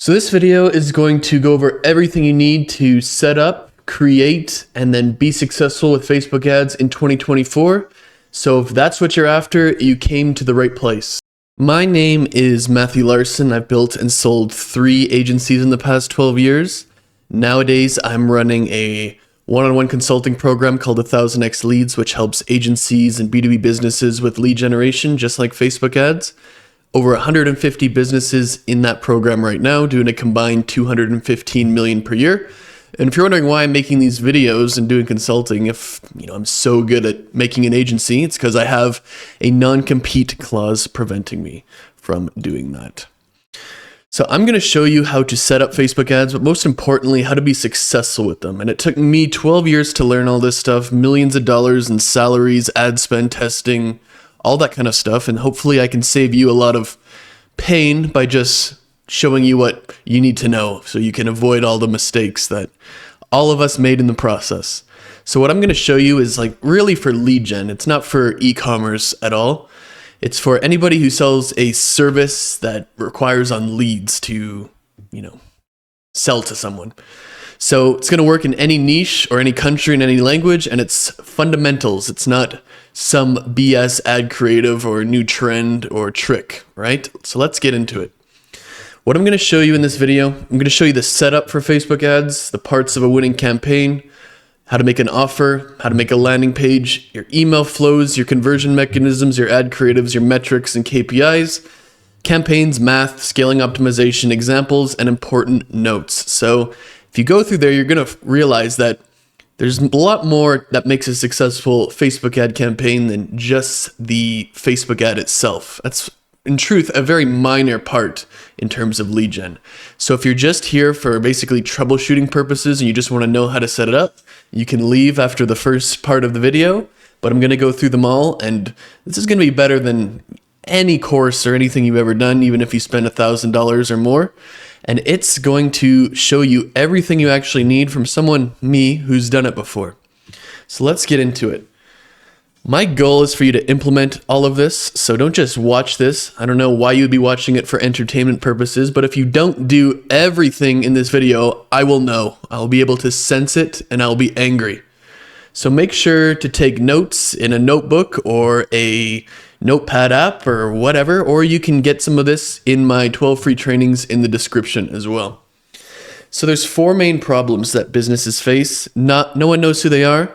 So this video is going to go over everything you need to set up, create, and then be successful with Facebook ads in 2024. So if that's what you're after, you came to the right place. My name is Matthew Larson. I've built and sold 3 agencies in the past 12 years. Nowadays, I'm running a one-on-one consulting program called 1000x Leads, which helps agencies and B2B businesses with lead generation, just like Facebook ads. Over 150 businesses in that program right now, doing a combined 215 million per year. And if you're wondering why I'm making these videos and doing consulting, if I'm so good at making an agency, it's because I have a non-compete clause preventing me from doing that. So I'm going to show you how to set up Facebook ads, but most importantly, how to be successful with them. And it took me 12 years to learn all this stuff, millions of dollars in salaries, ad spend testing, all that kind of stuff. And hopefully I can save you a lot of pain by just showing you what you need to know so you can avoid all the mistakes that all of us made in the process. So what I'm going to show you is really for lead gen. It's not for e-commerce at all. It's for anybody who sells a service that requires on leads to, sell to someone. So it's going to work in any niche or any country in any language, and it's fundamentals. It's not some BS ad creative or new trend or trick, right? So let's get into it. What I'm going to show you in this video, I'm going to show you the setup for Facebook ads, the parts of a winning campaign, how to make an offer, how to make a landing page, your email flows, your conversion mechanisms, your ad creatives, your metrics and KPIs, campaigns, math, scaling optimization, examples, and important notes. So if you go through there, you're going to realize that there's a lot more that makes a successful Facebook ad campaign than just the Facebook ad itself. That's, in truth, a very minor part in terms of lead gen. So if you're just here for basically troubleshooting purposes and you just want to know how to set it up, you can leave after the first part of the video, but I'm going to go through them all, and this is going to be better than any course or anything you've ever done, even if you spend $1,000 or more. And it's going to show you everything you actually need from someone, me, who's done it before. So let's get into it. My goal is for you to implement all of this, so don't just watch this. I don't know why you'd be watching it for entertainment purposes, but if you don't do everything in this video, I will know. I'll be able to sense it, and I'll be angry. So make sure to take notes in a notebook or a notepad app or whatever, or you can get some of this in my 12 free trainings in the description as well. So there's 4 main problems that businesses face. No one knows who they are.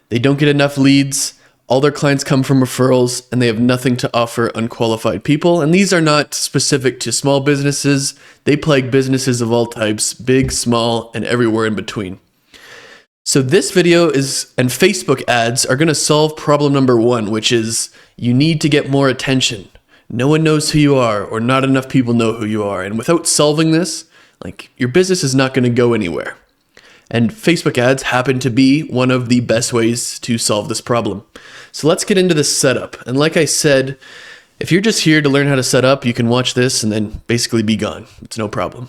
They don't get enough leads. All their clients come from referrals, and they have nothing to offer unqualified people. And these are not specific to small businesses. They plague businesses of all types, big, small, and everywhere in between. So this video and Facebook ads are going to solve problem number 1, which is you need to get more attention. No one knows who you are, or not enough people know who you are. And without solving this, your business is not going to go anywhere. And Facebook ads happen to be one of the best ways to solve this problem. So let's get into the setup. And like I said, if you're just here to learn how to set up, you can watch this and then basically be gone. It's no problem.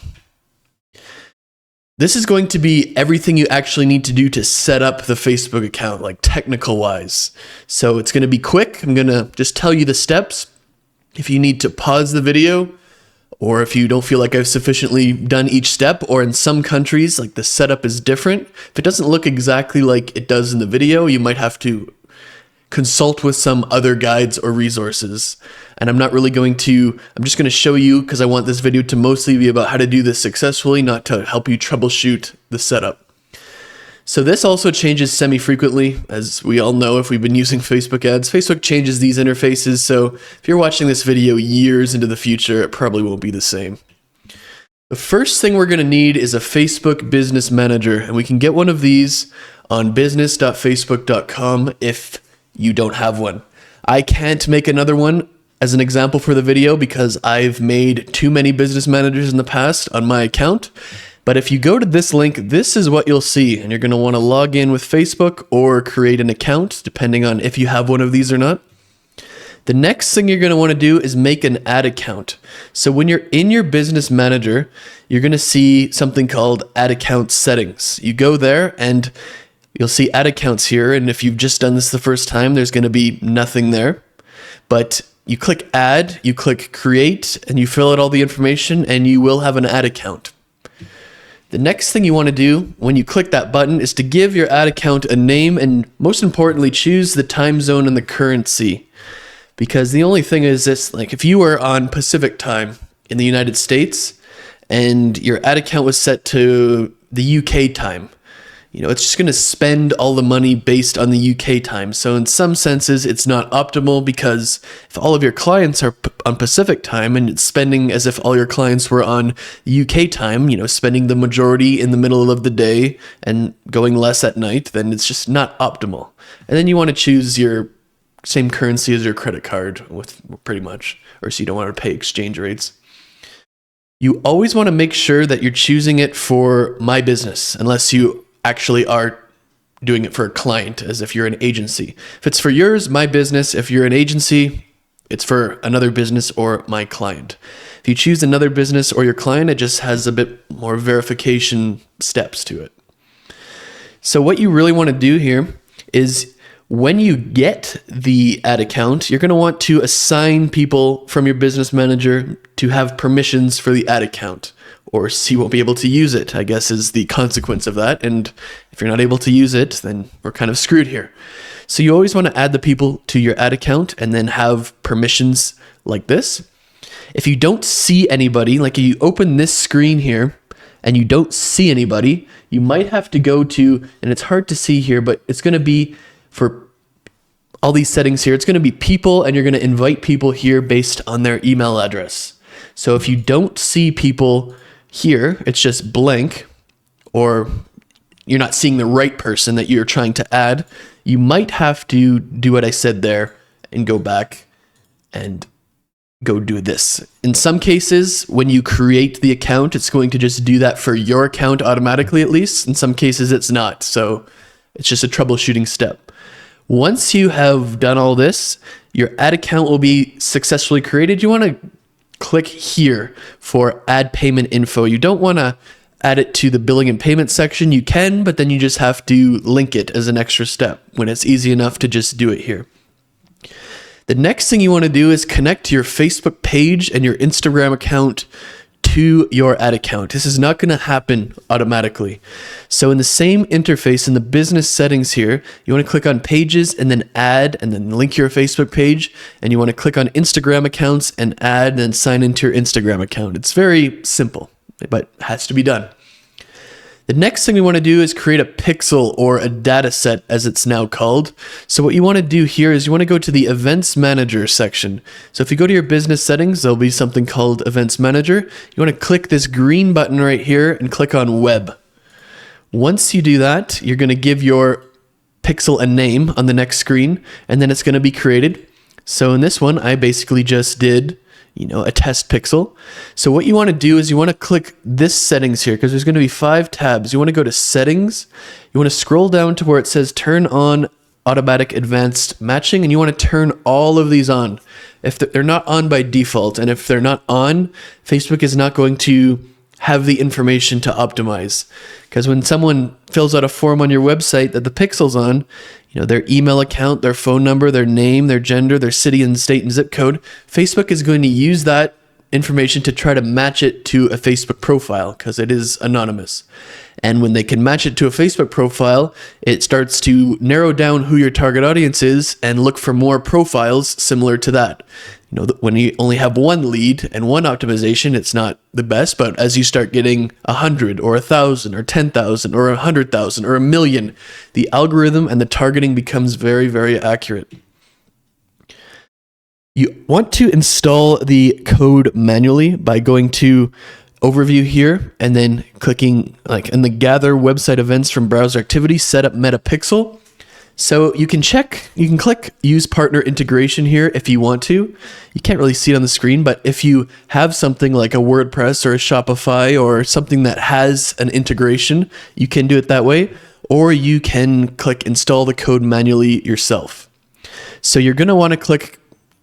This is going to be everything you actually need to do to set up the Facebook account, technical wise. So it's going to be quick. I'm going to just tell you the steps. If you need to pause the video, or if you don't feel like I've sufficiently done each step, or in some countries, the setup is different. If it doesn't look exactly like it does in the video, you might have to consult with some other guides or resources. And I'm just going to show you because I want this video to mostly be about how to do this successfully, not to help you troubleshoot the setup. So this also changes semi-frequently, as we all know if we've been using Facebook ads. Facebook changes these interfaces, so if you're watching this video years into the future, it probably won't be the same. The first thing we're going to need is a Facebook Business Manager, and we can get one of these on business.facebook.com if you don't have one. I can't make another one as an example for the video because I've made too many business managers in the past on my account. But if you go to this link, this is what you'll see, and you're going to want to log in with Facebook or create an account, depending on if you have one of these or not. The next thing you're going to want to do is make an ad account. So when you're in your business manager, you're going to see something called ad account settings. You go there and you'll see ad accounts here, and if you've just done this the first time, there's going to be nothing there. But you click add, you click create, and you fill out all the information, and you will have an ad account. The next thing you want to do when you click that button is to give your ad account a name, and most importantly, choose the time zone and the currency. Because the only thing is this, like if you were on Pacific time in the United States and your ad account was set to the UK time, it's just going to spend all the money based on the UK time. So in some senses, it's not optimal, because if all of your clients are on Pacific time and it's spending as if all your clients were on UK time, spending the majority in the middle of the day and going less at night, then it's just not optimal. And then you want to choose your same currency as your credit card with pretty much, or so you don't want to pay exchange rates. You always want to make sure that you're choosing it for my business, unless you actually are doing it for a client, as if you're an agency. If it's for yours, my business. If you're an agency, it's for another business or my client. If you choose another business or your client, it just has a bit more verification steps to it. So what you really want to do here is, when you get the ad account, you're going to want to assign people from your business manager to have permissions for the ad account, or you won't be able to use it, I guess, is the consequence of that. And if you're not able to use it, then we're kind of screwed here. So you always want to add the people to your ad account and then have permissions like this. If you don't see anybody, like if you open this screen here and you don't see anybody, you might have to go to, and it's hard to see here, but it's going to be for all these settings here, it's going to be people, and you're going to invite people here based on their email address. So if you don't see people here, it's just blank, or you're not seeing the right person that you're trying to add, you might have to do what I said there and go back and go do this. In some cases, when you create the account, it's going to just do that for your account automatically, at least. In some cases, it's not. So it's just a troubleshooting step. Once you have done all this, your ad account will be successfully created. You want to click here for add payment info. You don't want to add it to the billing and payment section. You can, but then you just have to link it as an extra step when it's easy enough to just do it here. The next thing you want to do is connect your Facebook page and your Instagram account to your ad account. This is not going to happen automatically. So in the same interface in the business settings here, you want to click on pages and then add, and then link your Facebook page, and you want to click on Instagram accounts and add, and then sign into your Instagram account. It's very simple, but it has to be done. The next thing we want to do is create a pixel, or a data set as it's now called. So what you want to do here is you want to go to the Events Manager section. So if you go to your business settings, there'll be something called Events Manager. You want to click this green button right here and click on Web. Once you do that, you're going to give your pixel a name on the next screen, and then it's going to be created. So in this one, I basically just did a test pixel. So what you want to do is you want to click this settings here, because there's going to be 5 tabs. You want to go to settings. You want to scroll down to where it says turn on automatic advanced matching, and you want to turn all of these on. If they're not on by default, and if they're not on, Facebook is not going to have the information to optimize. Because when someone fills out a form on your website that the pixel's on, their email account, their phone number, their name, their gender, their city and state and zip code, Facebook is going to use that information to try to match it to a Facebook profile, because it is anonymous. And when they can match it to a Facebook profile, it starts to narrow down who your target audience is and look for more profiles similar to that. When you only have one lead and one optimization, it's not the best, but as you start getting 100 or 1,000 or 10,000 or 100,000 or 1,000,000, the algorithm and the targeting becomes very, very accurate. You want to install the code manually by going to Overview here and then clicking in the Gather Website Events from Browser Activity, Set up Meta Pixel. So you can click Use Partner Integration here if you want to. You can't really see it on the screen, but if you have something like a WordPress or a Shopify or something that has an integration, you can do it that way, or you can click Install the code manually yourself. So you're going to want to click,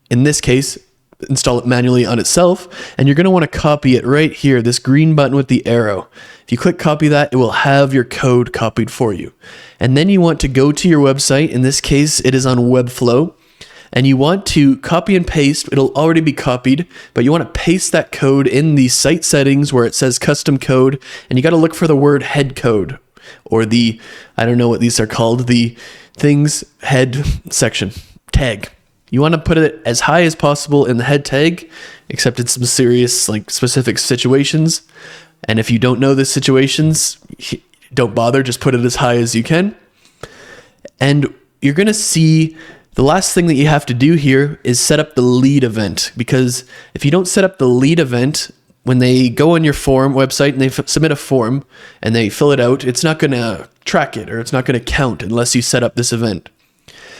in this case, install it manually on itself, and you're going to want to copy it right here, this green button with the arrow. If you click copy that, it will have your code copied for you. And then you want to go to your website. In this case, it is on Webflow. and you want to copy and paste. It'll already be copied, but you want to paste that code in the site settings where it says custom code, and you got to look for the word head code, or the, I don't know what these are called, the things head section tag. You want to put it as high as possible in the head tag, except in some serious, like, specific situations. And if you don't know the situations, don't bother, just put it as high as you can. And you're going to see the last thing that you have to do here is set up the lead event, because if you don't set up the lead event, when they go on your form website and they submit a form and they fill it out, it's not going to track it, or it's not going to count unless you set up this event.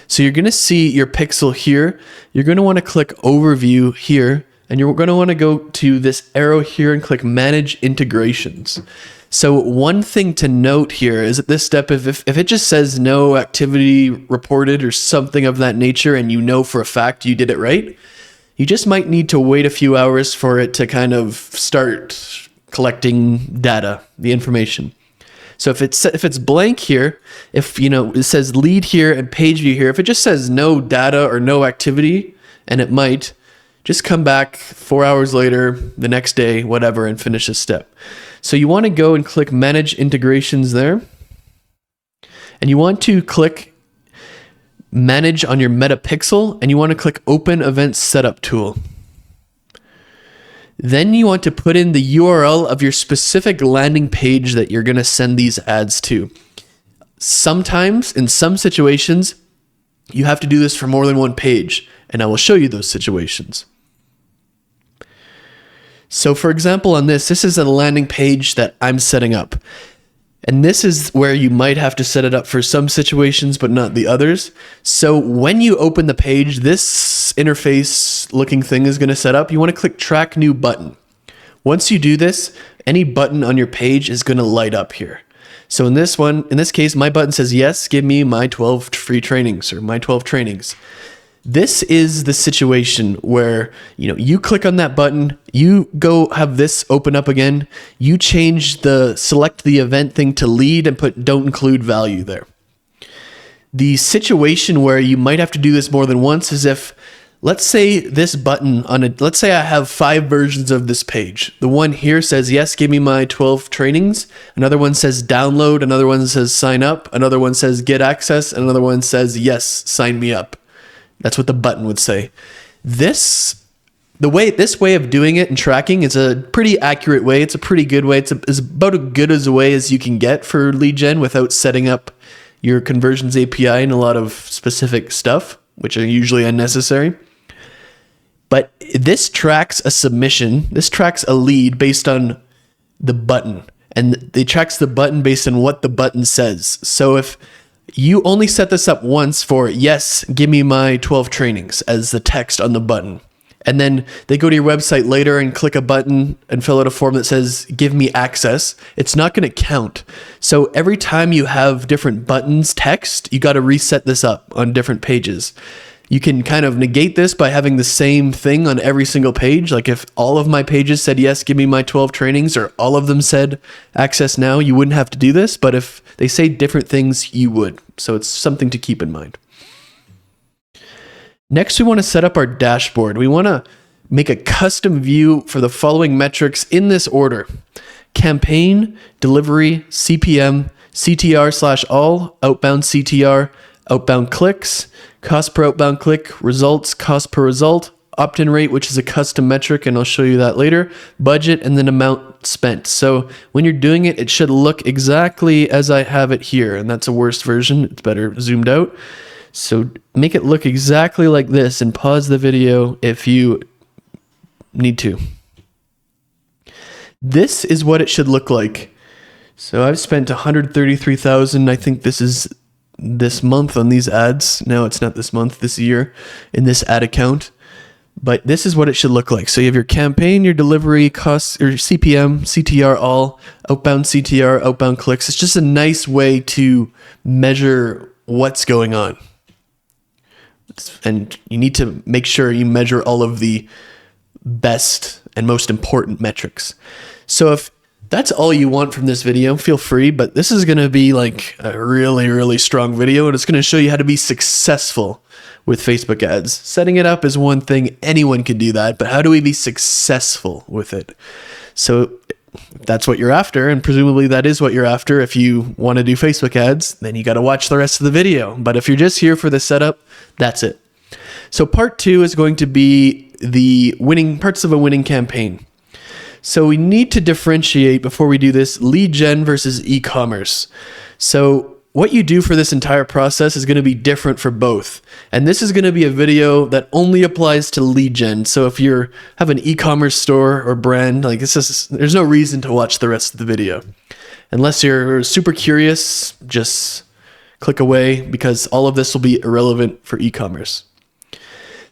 So you're going to see your pixel here. You're going to want to click overview here, and you're going to want to go to this arrow here and click manage integrations. So one thing to note here is at this step, if it just says no activity reported or something of that nature, and you know for a fact you did it right, you just might need to wait a few hours for it to kind of start collecting data, the information. So if it's blank here, if it says lead here and page view here, if it just says no data or no activity, and it might, just come back 4 hours later, the next day, whatever, and finish this step. So you want to go and click manage integrations there, and you want to click manage on your metapixel, and you want to click open event setup tool. Then you want to put in the URL of your specific landing page that you're going to send these ads to. Sometimes, in some situations, you have to do this for more than one page, and I will show you those situations. So for example, on this is a landing page that I'm setting up. And this is where you might have to set it up for some situations, but not the others. So when you open the page, this interface looking thing is going to set up. You want to click track new button. Once you do this, any button on your page is going to light up here. So in this case, my button says, yes, give me my 12 free trainings, or my 12 trainings. This is the situation where, you click on that button, you go have this open up again, you select the event thing to lead and put don't include value there. The situation where you might have to do this more than once is if, let's say this button let's say I have 5 versions of this page. The one here says, yes, give me my 12 trainings. Another one says download. Another one says sign up. Another one says get access. And another one says, yes, sign me up. That's what the button would say. This way of doing it and tracking is a pretty accurate way. It's a pretty good way. It's about as good as a way as you can get for lead gen without setting up your conversions API and a lot of specific stuff, which are usually unnecessary. But this tracks a submission. This tracks a lead based on the button, and it tracks the button based on what the button says. So if you only set this up once for, yes, give me my 12 trainings as the text on the button, and then they go to your website later and click a button and fill out a form that says, give me access, it's not going to count. So every time you have different buttons text, you got to reset this up on different pages. You can kind of negate this by having the same thing on every single page. Like if all of my pages said, yes, give me my 12 trainings, or all of them said access now, you wouldn't have to do this. But if they say different things, you would. So it's something to keep in mind. Next, we want to set up our dashboard. We want to make a custom view for the following metrics in this order: campaign, delivery, CPM, CTR/all, outbound CTR, outbound clicks, cost per outbound click, results, cost per result, opt-in rate, which is a custom metric, and I'll show you that later, budget, and then amount spent. So when you're doing it, it should look exactly as I have it here, and that's a worse version. It's better zoomed out. So make it look exactly like this, and pause the video if you need to. This is what it should look like. So I've spent $133,000. I think this is this month on these ads. No, it's not this month, this year in this ad account. But this is what it should look like. So you have your campaign, your delivery, costs, or CPM, CTR all, outbound CTR, outbound clicks. It's just a nice way to measure what's going on. And you need to make sure you measure all of the best and most important metrics. So if that's all you want from this video, feel free, but this is going to be like a really, really strong video, and it's going to show you how to be successful with Facebook ads. Setting it up is one thing, anyone can do that, but how do we be successful with it? So if that's what you're after, and presumably that is what you're after, if you want to do Facebook ads, then you got to watch the rest of the video. But if you're just here for the setup, that's it. So part 2 is going to be the winning parts of a winning campaign. So we need to differentiate before we do this lead gen versus e-commerce. So what you do for this entire process is going to be different for both. And this is going to be a video that only applies to lead gen. So if you have an e-commerce store or brand, like there's no reason to watch the rest of the video. Unless you're super curious, just click away because all of this will be irrelevant for e-commerce.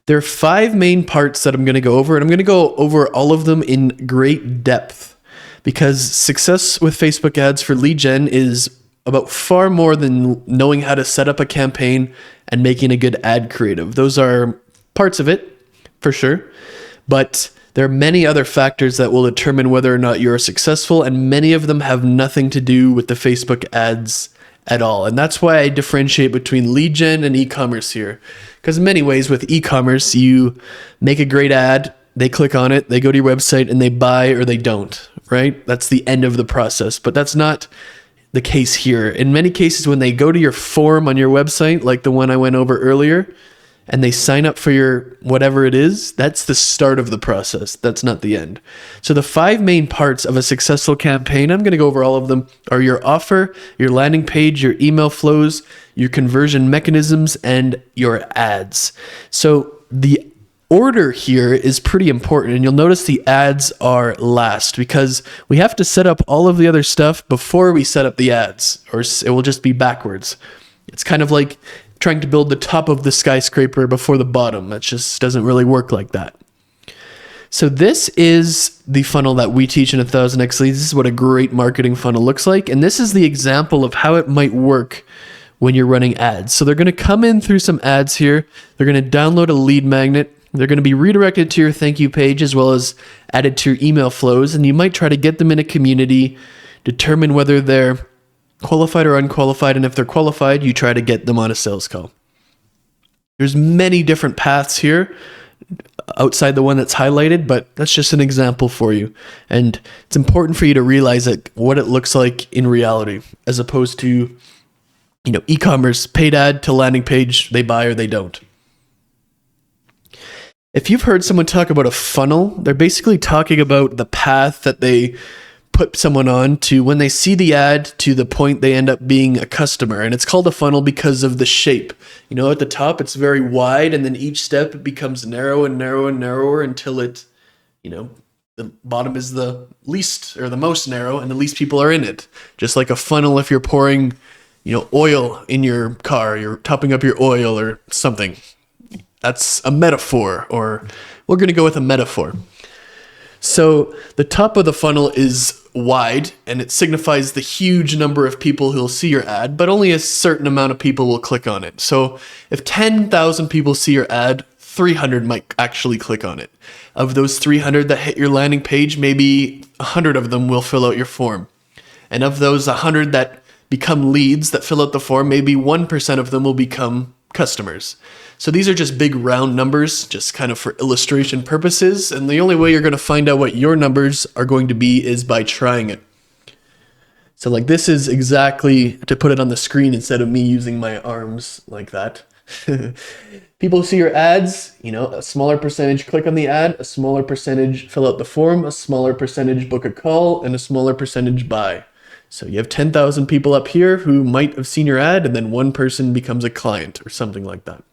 There are 5 main parts that I'm going to go over, and I'm going to go over all of them in great depth because success with Facebook ads for lead gen is about far more than knowing how to set up a campaign and making a good ad creative. Those are parts of it, for sure. But there are many other factors that will determine whether or not you're successful, and many of them have nothing to do with the Facebook ads at all. And that's why I differentiate between lead gen and e-commerce here. Because in many ways with e-commerce, you make a great ad, they click on it, they go to your website, and they buy or they don't, right? That's the end of the process. But that's not the case here. In many cases, when they go to your form on your website, like the one I went over earlier, and they sign up for your whatever it is, that's the start of the process. That's not the end. So the 5 main parts of a successful campaign, I'm going to go over all of them, are your offer, your landing page, your email flows, your conversion mechanisms, and your ads. So the order here is pretty important, and you'll notice the ads are last because we have to set up all of the other stuff before we set up the ads, or it will just be backwards. It's kind of like trying to build the top of the skyscraper before the bottom. That just doesn't really work like that. So this is the funnel that we teach in 1000x Leads. This is what a great marketing funnel looks like, and this is the example of how it might work when you're running ads. So they're going to come in through some ads here. They're going to download a lead magnet. They're going to be redirected to your thank you page as well as added to your email flows. And you might try to get them in a community, determine whether they're qualified or unqualified. And if they're qualified, you try to get them on a sales call. There's many different paths here outside the one that's highlighted, but that's just an example for you. And it's important for you to realize that what it looks like in reality, as opposed to, e-commerce, paid ad to landing page, they buy or they don't. If you've heard someone talk about a funnel, they're basically talking about the path that they put someone on to when they see the ad to the point they end up being a customer. And it's called a funnel because of the shape. At the top, it's very wide, and then each step it becomes narrow and narrow and narrower until it, the bottom is the least or the most narrow and the least people are in it. Just like a funnel, if you're pouring, oil in your car, you're topping up your oil or something. That's a metaphor, or we're going to go with a metaphor. So the top of the funnel is wide, and it signifies the huge number of people who'll see your ad, but only a certain amount of people will click on it. So if 10,000 people see your ad, 300 might actually click on it. Of those 300 that hit your landing page, maybe 100 of them will fill out your form. And of those 100 that become leads that fill out the form, maybe 1% of them will become customers. So these are just big round numbers, just kind of for illustration purposes. And the only way you're going to find out what your numbers are going to be is by trying it. So like this is exactly to put it on the screen instead of me using my arms like that. People see your ads, a smaller percentage click on the ad, a smaller percentage fill out the form, a smaller percentage book a call, and a smaller percentage buy. So you have 10,000 people up here who might have seen your ad, and then one person becomes a client or something like that.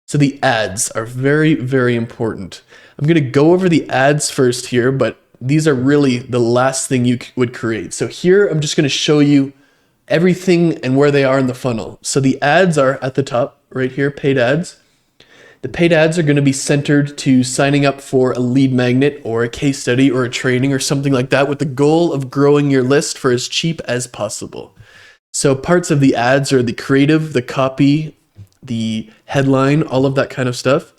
So the ads are very, very important. I'm going to go over the ads first here, but these are really the last thing you would create. So here, I'm just going to show you everything and where they are in the funnel. So the ads are at the top right here, paid ads. The paid ads are going to be centered to signing up for a lead magnet or a case study or a training or something like that with the goal of growing your list for as cheap as possible. So parts of the ads are the creative, the copy, the headline, all of that kind of stuff.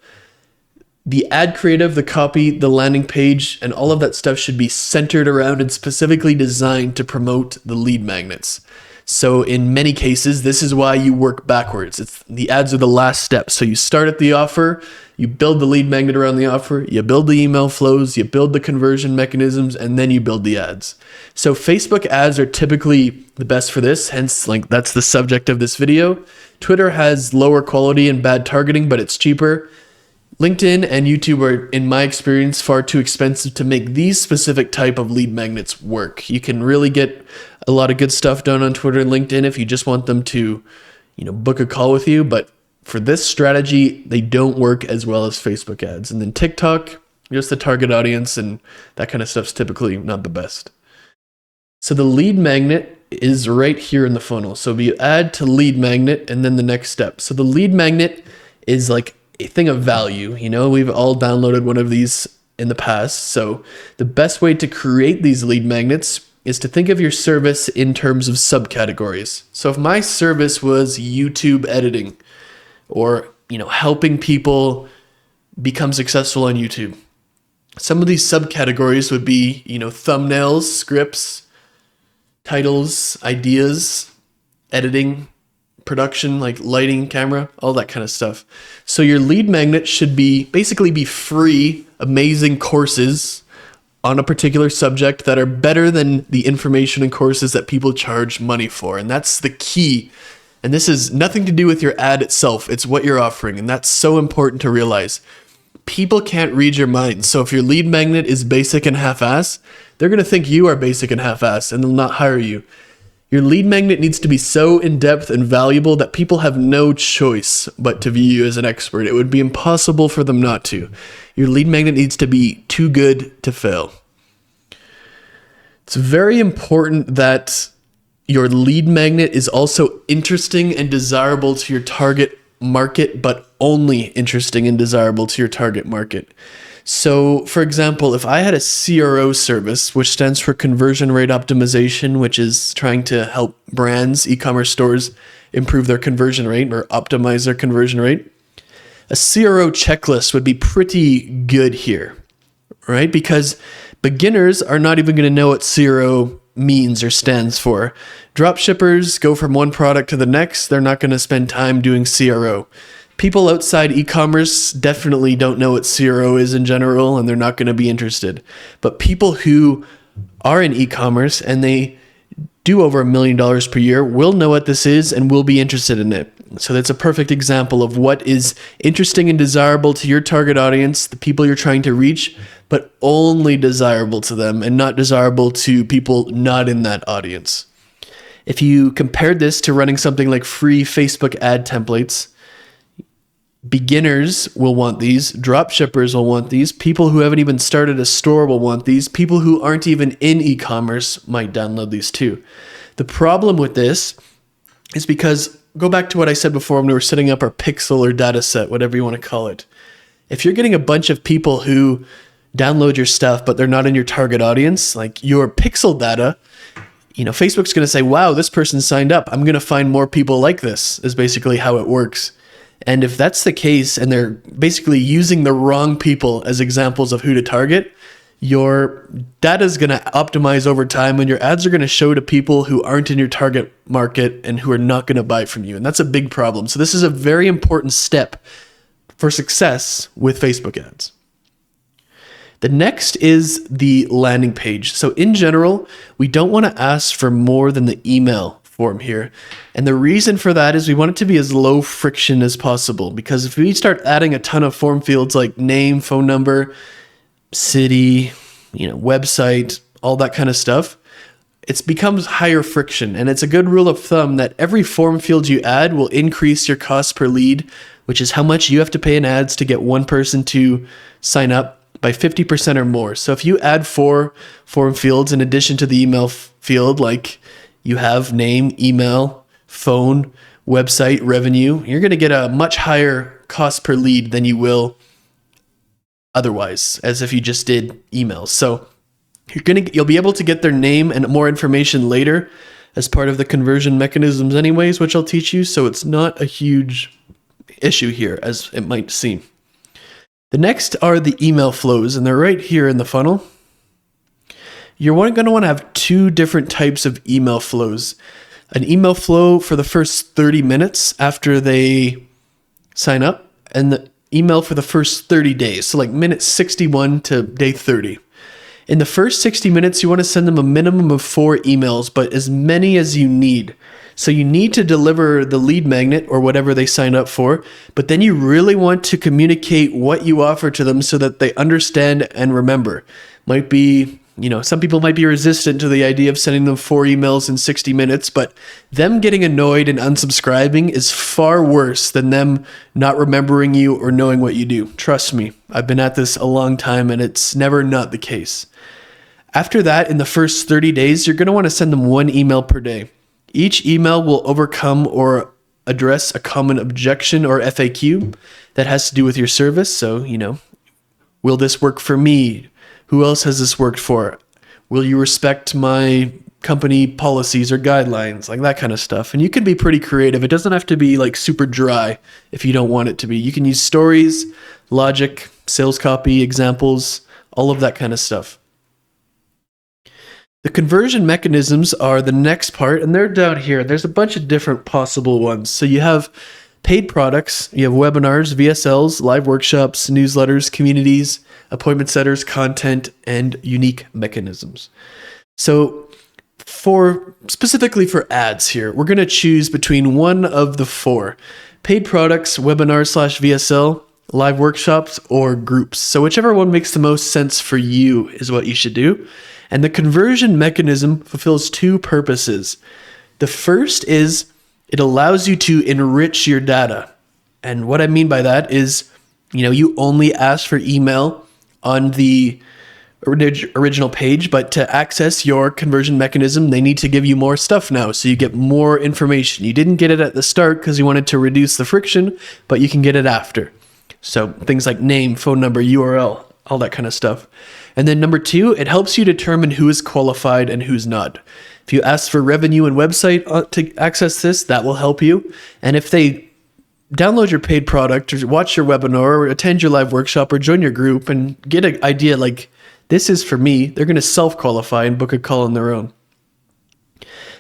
The ad creative, the copy, the landing page, and all of that stuff should be centered around and specifically designed to promote the lead magnets. So in many cases, this is why you work backwards. The ads are the last step. So you start at the offer, you build the lead magnet around the offer, you build the email flows, you build the conversion mechanisms, and then you build the ads. So Facebook ads are typically the best for this, hence like that's the subject of this video. Twitter has lower quality and bad targeting, but it's cheaper. LinkedIn and YouTube are, in my experience, far too expensive to make these specific type of lead magnets work. You can really get a lot of good stuff done on Twitter and LinkedIn if you just want them to, book a call with you. But for this strategy, they don't work as well as Facebook ads. And then TikTok, just the target audience and that kind of stuff's typically not the best. So the lead magnet is right here in the funnel. So we add to lead magnet and then the next step. So the lead magnet is like a thing of value. We've all downloaded one of these in the past. So the best way to create these lead magnets is to think of your service in terms of subcategories. So if my service was YouTube editing or, helping people become successful on YouTube, some of these subcategories would be, thumbnails, scripts, titles, ideas, editing, production, like lighting, camera, all that kind of stuff. So your lead magnet should basically be free, amazing courses on a particular subject that are better than the information and courses that people charge money for. And that's the key. And this is nothing to do with your ad itself. It's what you're offering. And that's so important to realize. People can't read your mind. So if your lead magnet is basic and half-ass, they're going to think you are basic and half-ass and they'll not hire you. Your lead magnet needs to be so in-depth and valuable that people have no choice but to view you as an expert. It would be impossible for them not to. Your lead magnet needs to be too good to fail. It's very important that your lead magnet is also interesting and desirable to your target market, but only interesting and desirable to your target market. So, for example, if I had a CRO service, which stands for conversion rate optimization, which is trying to help brands, e-commerce stores, improve their conversion rate or optimize their conversion rate, a CRO checklist would be pretty good here, right? Because beginners are not even going to know what CRO means or stands for. Dropshippers go from one product to the next. They're not going to spend time doing CRO. People outside e-commerce definitely don't know what CRO is in general, and they're not going to be interested. But people who are in e-commerce and they do over $1 million per year will know what this is and will be interested in it. So that's a perfect example of what is interesting and desirable to your target audience, the people you're trying to reach, but only desirable to them and not desirable to people not in that audience. If you compared this to running something like free Facebook ad templates, beginners will want these, dropshippers will want these, people who haven't even started a store will want these, people who aren't even in e-commerce might download these too. The problem with this is because, go back to what I said before when we were setting up our pixel or data set, whatever you want to call it. If you're getting a bunch of people who download your stuff, but they're not in your target audience, like your pixel data, Facebook's going to say, wow, this person signed up. I'm going to find more people like this, is basically how it works. And if that's the case, and they're basically using the wrong people as examples of who to target, your data is going to optimize over time and your ads are going to show to people who aren't in your target market and who are not going to buy from you. And that's a big problem. So this is a very important step for success with Facebook ads. The next is the landing page. So in general, we don't want to ask for more than the email form here. And the reason for that is we want it to be as low friction as possible, because if we start adding a ton of form fields like name, phone number, city, website, all that kind of stuff, it becomes higher friction. And it's a good rule of thumb that every form field you add will increase your cost per lead, which is how much you have to pay in ads to get one person to sign up, by 50% or more. So if you add 4 form fields in addition to the email field, like you have name, email, phone, website, revenue, you're going to get a much higher cost per lead than you will otherwise, as if you just did emails. So you'll be able to get their name and more information later as part of the conversion mechanisms anyways, which I'll teach you. So it's not a huge issue here as it might seem. The next are the email flows, and they're right here in the funnel. You're going to want to have 2 different types of email flows. an email flow for the first 30 minutes after they sign up, and the email for the first 30 days. So like minute 61 to day 30. In the first 60 minutes, you want to send them a minimum of 4 emails, but as many as you need. So you need to deliver the lead magnet or whatever they signed up for, but then you really want to communicate what you offer to them so that they understand and remember. Might be, some people might be resistant to the idea of sending them 4 emails in 60 minutes, but them getting annoyed and unsubscribing is far worse than them not remembering you or knowing what you do. Trust me, I've been at this a long time and it's never not the case. After that, in the first 30 days, you're going to want to send them 1 email per day. Each email will overcome or address a common objection or FAQ that has to do with your service. So, will this work for me? Who else has this worked for? Will you respect my company policies or guidelines? Like that kind of stuff. And you can be pretty creative. It doesn't have to be like super dry if you don't want it to be. You can use stories, logic, sales copy, examples, all of that kind of stuff. The conversion mechanisms are the next part, and they're down here. There's a bunch of different possible ones. So you have paid products, you have webinars, VSLs, live workshops, newsletters, communities, appointment setters, content, and unique mechanisms. So specifically for ads here, we're going to choose between one of the 4: paid products, webinar/VSL, live workshops, or groups. So whichever one makes the most sense for you is what you should do. And the conversion mechanism fulfills 2 purposes. The first is it allows you to enrich your data. And what I mean by that is, you only ask for email on the original page, but to access your conversion mechanism, they need to give you more stuff now. So you get more information. You didn't get it at the start because you wanted to reduce the friction, but you can get it after. So things like name, phone number, URL, all that kind of stuff. And then number 2, it helps you determine who is qualified and who's not. If you ask for revenue and website to access this, that will help you. And if they download your paid product or watch your webinar or attend your live workshop or join your group and get an idea like, this is for me, they're going to self-qualify and book a call on their own.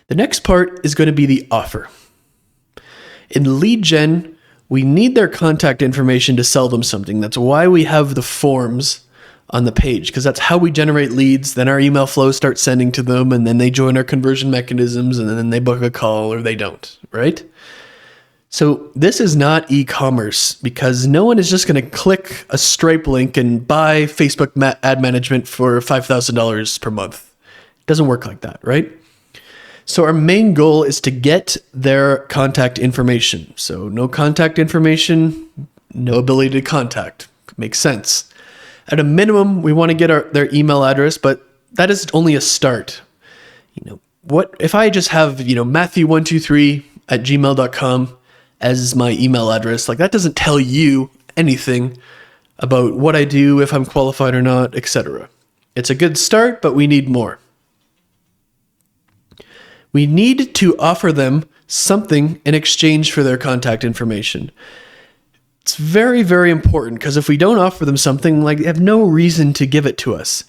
The next part is going to be the offer. In lead gen, we need their contact information to sell them something. That's why we have the forms on the page, because that's how we generate leads. Then our email flow starts sending to them, and then they join our conversion mechanisms, and then they book a call or they don't, right? So this is not e-commerce, because no one is just going to click a Stripe link and buy Facebook ad management for $5,000 per month. It doesn't work like that, right? So our main goal is to get their contact information. So no contact information, no ability to contact. Makes sense. At a minimum, we want to get their email address, but that is only a start. What if I just have, Matthew123@gmail.com as my email address? Like that doesn't tell you anything about what I do, if I'm qualified or not, etc. It's a good start, but we need more. We need to offer them something in exchange for their contact information. It's very, very important, because if we don't offer them something, they have no reason to give it to us.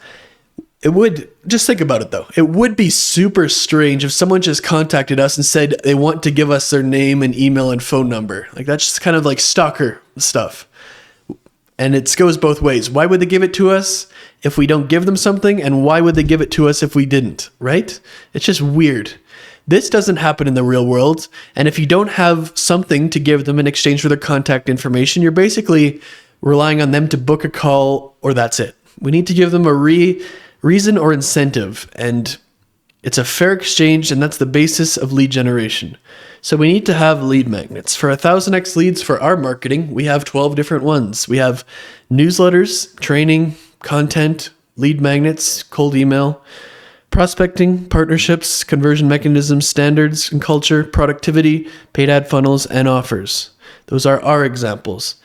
Just think about it though. It would be super strange if someone just contacted us and said they want to give us their name and email and phone number. That's just kind of like stalker stuff. And it goes both ways. Why would they give it to us if we don't give them something? And why would they give it to us if we didn't, right? It's just weird. This doesn't happen in the real world. And if you don't have something to give them in exchange for their contact information, you're basically relying on them to book a call, or that's it. We need to give them a reason or incentive, and it's a fair exchange, and that's the basis of lead generation. So we need to have lead magnets. For 1000x leads for our marketing, we have 12 different ones. We have newsletters, training, content, lead magnets, cold email, prospecting, partnerships, conversion mechanisms, standards and culture, productivity, paid ad funnels, and offers. Those are our examples.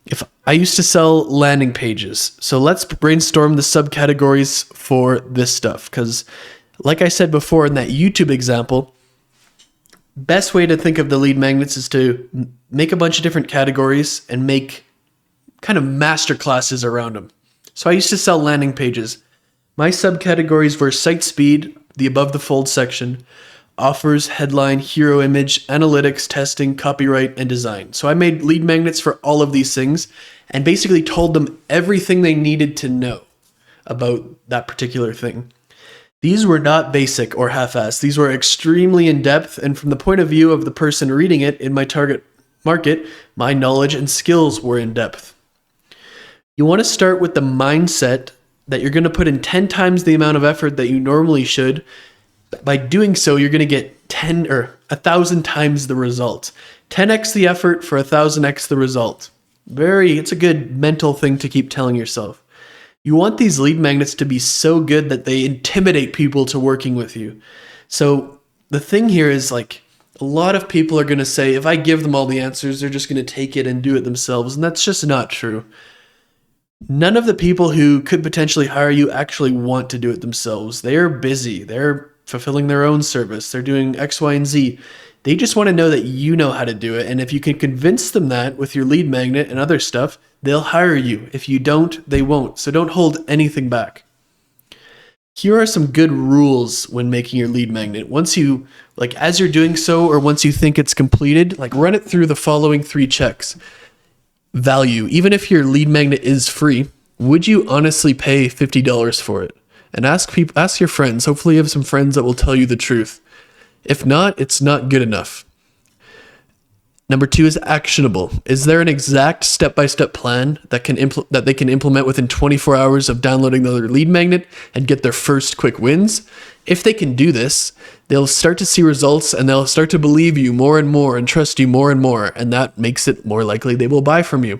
If I used to sell landing pages, so let's brainstorm the subcategories for this stuff, because like I said before in that YouTube example, best way to think of the lead magnets is to make a bunch of different categories and make kind of master classes around them. So I used to sell landing pages. My subcategories were site speed, the above the fold section, offers, headline, hero image, analytics, testing, copyright, and design. So I made lead magnets for all of these things and basically told them everything they needed to know about that particular thing. These were not basic or half-assed. These were extremely in-depth, and from the point of view of the person reading it in my target market, my knowledge and skills were in-depth. You want to start with the mindset that you're going to put in 10 times the amount of effort that you normally should. By doing so, you're going to get 10 or 1,000 times the result. 10x the effort for 1,000x the result. It's a good mental thing to keep telling yourself. You want these lead magnets to be so good that they intimidate people to working with you. So the thing here is, like, a lot of people are going to say, if I give them all the answers, they're just going to take it and do it themselves. And that's just not true. None of the people who could potentially hire you actually want to do it themselves. They're busy. They're fulfilling their own service. They're doing X, Y, and Z. They just want to know that you know how to do it. And if you can convince them that with your lead magnet and other stuff, they'll hire you. If you don't, they won't. So don't hold anything back. Here are some good rules when making your lead magnet. Once you, as you're doing so, or once you think it's completed, run it through the following 3 checks. Value. Even if your lead magnet is free, would you honestly pay $50 for it? And ask your friends. Hopefully you have some friends that will tell you the truth. If not, it's not good enough. Number 2 is actionable. Is there an exact step-by-step plan that they can implement within 24 hours of downloading their lead magnet and get their first quick wins? If they can do this, they'll start to see results and they'll start to believe you more and more and trust you more and more, and that makes it more likely they will buy from you.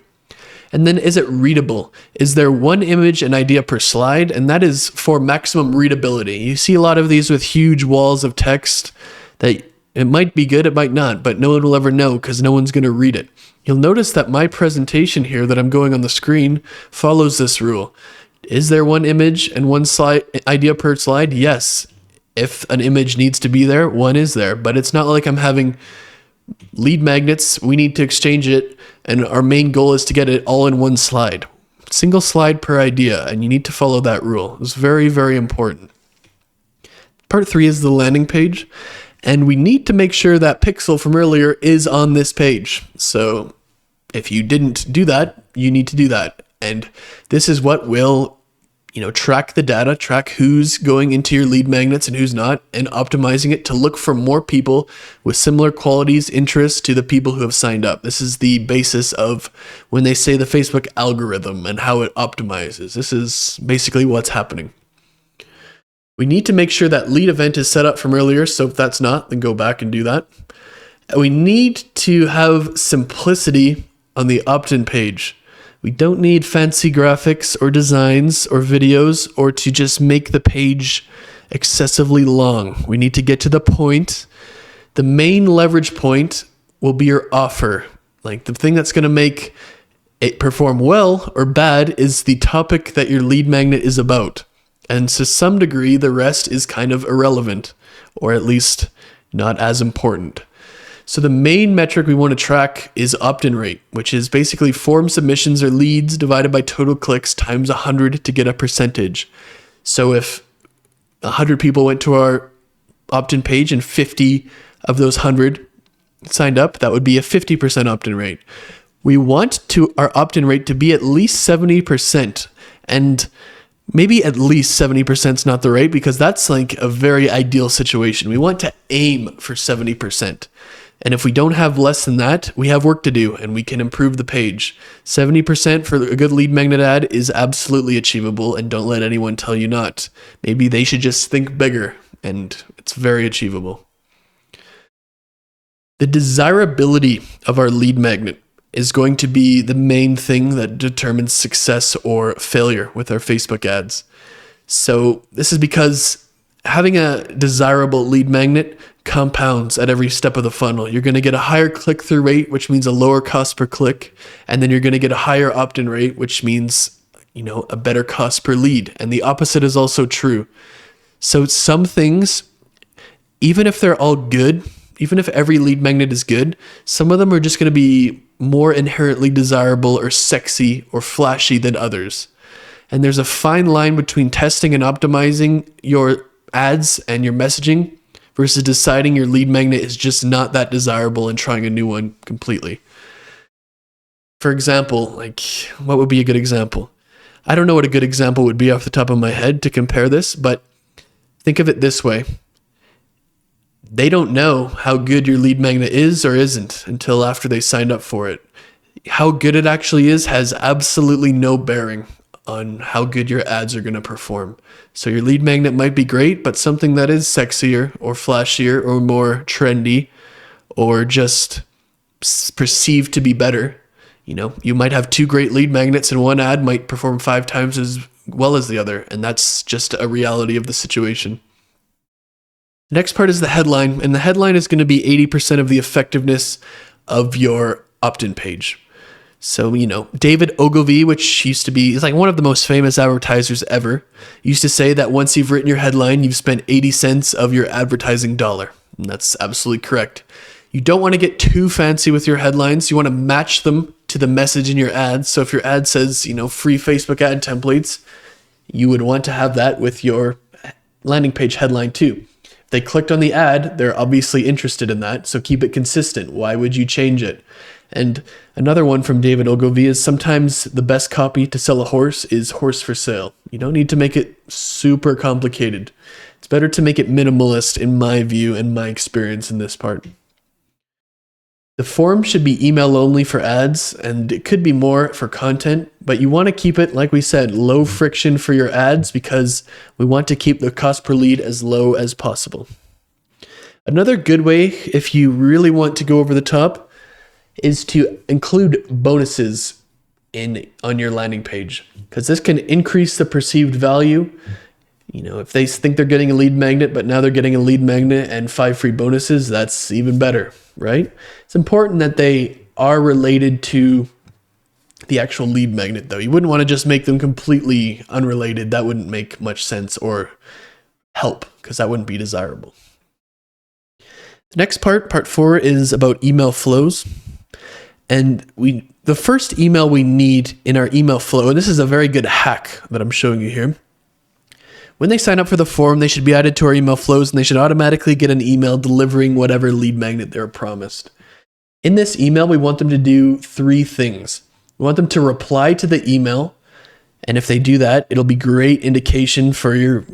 And then, is it readable? Is there one image and idea per slide? And that is for maximum readability. You see a lot of these with huge walls of text that it might be good, it might not, but no one will ever know because no one's going to read it. You'll notice that my presentation here that I'm going on the screen follows this rule. Is there one image and one slide idea per slide? Yes. If an image needs to be there, one is there, but it's not like I'm having lead magnets. We need to exchange it, and our main goal is to get it all in one slide. Single slide per idea, and you need to follow that rule. It's very, very important. Part 3 is the landing page. And we need to make sure that pixel from earlier is on this page. So if you didn't do that, you need to do that. And this is what will, track the data, track who's going into your lead magnets and who's not, and optimizing it to look for more people with similar qualities, interests to the people who have signed up. This is the basis of when they say the Facebook algorithm and how it optimizes. This is basically what's happening. We need to make sure that lead event is set up from earlier, so if that's not, then go back and do that. We need to have simplicity on the opt-in page. We don't need fancy graphics or designs or videos or to just make the page excessively long. We need to get to the point. The main leverage point will be your offer. The thing that's going to make it perform well or bad is the topic that your lead magnet is about. And to some degree, the rest is kind of irrelevant, or at least not as important. So the main metric we want to track is opt-in rate, which is basically form submissions or leads divided by total clicks times 100 to get a percentage. So if 100 people went to our opt-in page and 50 of those 100 signed up, that would be a 50% opt-in rate. We want our opt-in rate to be at least 70%, and maybe at least 70% is not the rate, because that's a very ideal situation. We want to aim for 70%. And if we don't have less than that, we have work to do and we can improve the page. 70% for a good lead magnet ad is absolutely achievable, and don't let anyone tell you not. Maybe they should just think bigger, and it's very achievable. The desirability of our lead magnet is going to be the main thing that determines success or failure with our Facebook ads. So this is because having a desirable lead magnet compounds at every step of the funnel. You're going to get a higher click-through rate, which means a lower cost per click, and then you're going to get a higher opt-in rate, which means, a better cost per lead. And the opposite is also true. So some things, even if they're all good, even if every lead magnet is good, some of them are just going to be more inherently desirable or sexy or flashy than others. And there's a fine line between testing and optimizing your ads and your messaging versus deciding your lead magnet is just not that desirable and trying a new one completely. For example, like, what would be a good example? I don't know what a good example would be off the top of my head to compare this, but think of it this way. They don't know how good your lead magnet is or isn't until after they signed up for it. How good it actually is has absolutely no bearing on how good your ads are going to perform. So your lead magnet might be great, but something that is sexier or flashier or more trendy or just perceived to be better. You might have 2 great lead magnets and one ad might perform 5 times as well as the other. And that's just a reality of the situation. The next part is the headline, and the headline is going to be 80% of the effectiveness of your opt-in page. So, David Ogilvy, which he's like one of the most famous advertisers ever, used to say that once you've written your headline, you've spent 80 cents of your advertising dollar. And that's absolutely correct. You don't want to get too fancy with your headlines. You want to match them to the message in your ads. So if your ad says, free Facebook ad templates, you would want to have that with your landing page headline too. If they clicked on the ad, they're obviously interested in that, so keep it consistent. Why would you change it? And another one from David Ogilvy is sometimes the best copy to sell a horse is horse for sale. You don't need to make it super complicated. It's better to make it minimalist in my view and my experience in this part. The form should be email only for ads, and it could be more for content, but you want to keep it, like we said, low friction for your ads because we want to keep the cost per lead as low as possible. Another good way, if you really want to go over the top, is to include bonuses on your landing page, because this can increase the perceived value. If they think they're getting a lead magnet, but now they're getting a lead magnet and 5 free bonuses, that's even better, right? It's important that they are related to the actual lead magnet, though. You wouldn't want to just make them completely unrelated. That wouldn't make much sense or help, because that wouldn't be desirable. The next part 4, is about email flows. And the first email we need in our email flow, and this is a very good hack that I'm showing you here. When they sign up for the form, they should be added to our email flows, and they should automatically get an email delivering whatever lead magnet they're promised. In this email, we want them to do 3 things. We want them to reply to the email, and if they do that, it'll be great indication for your,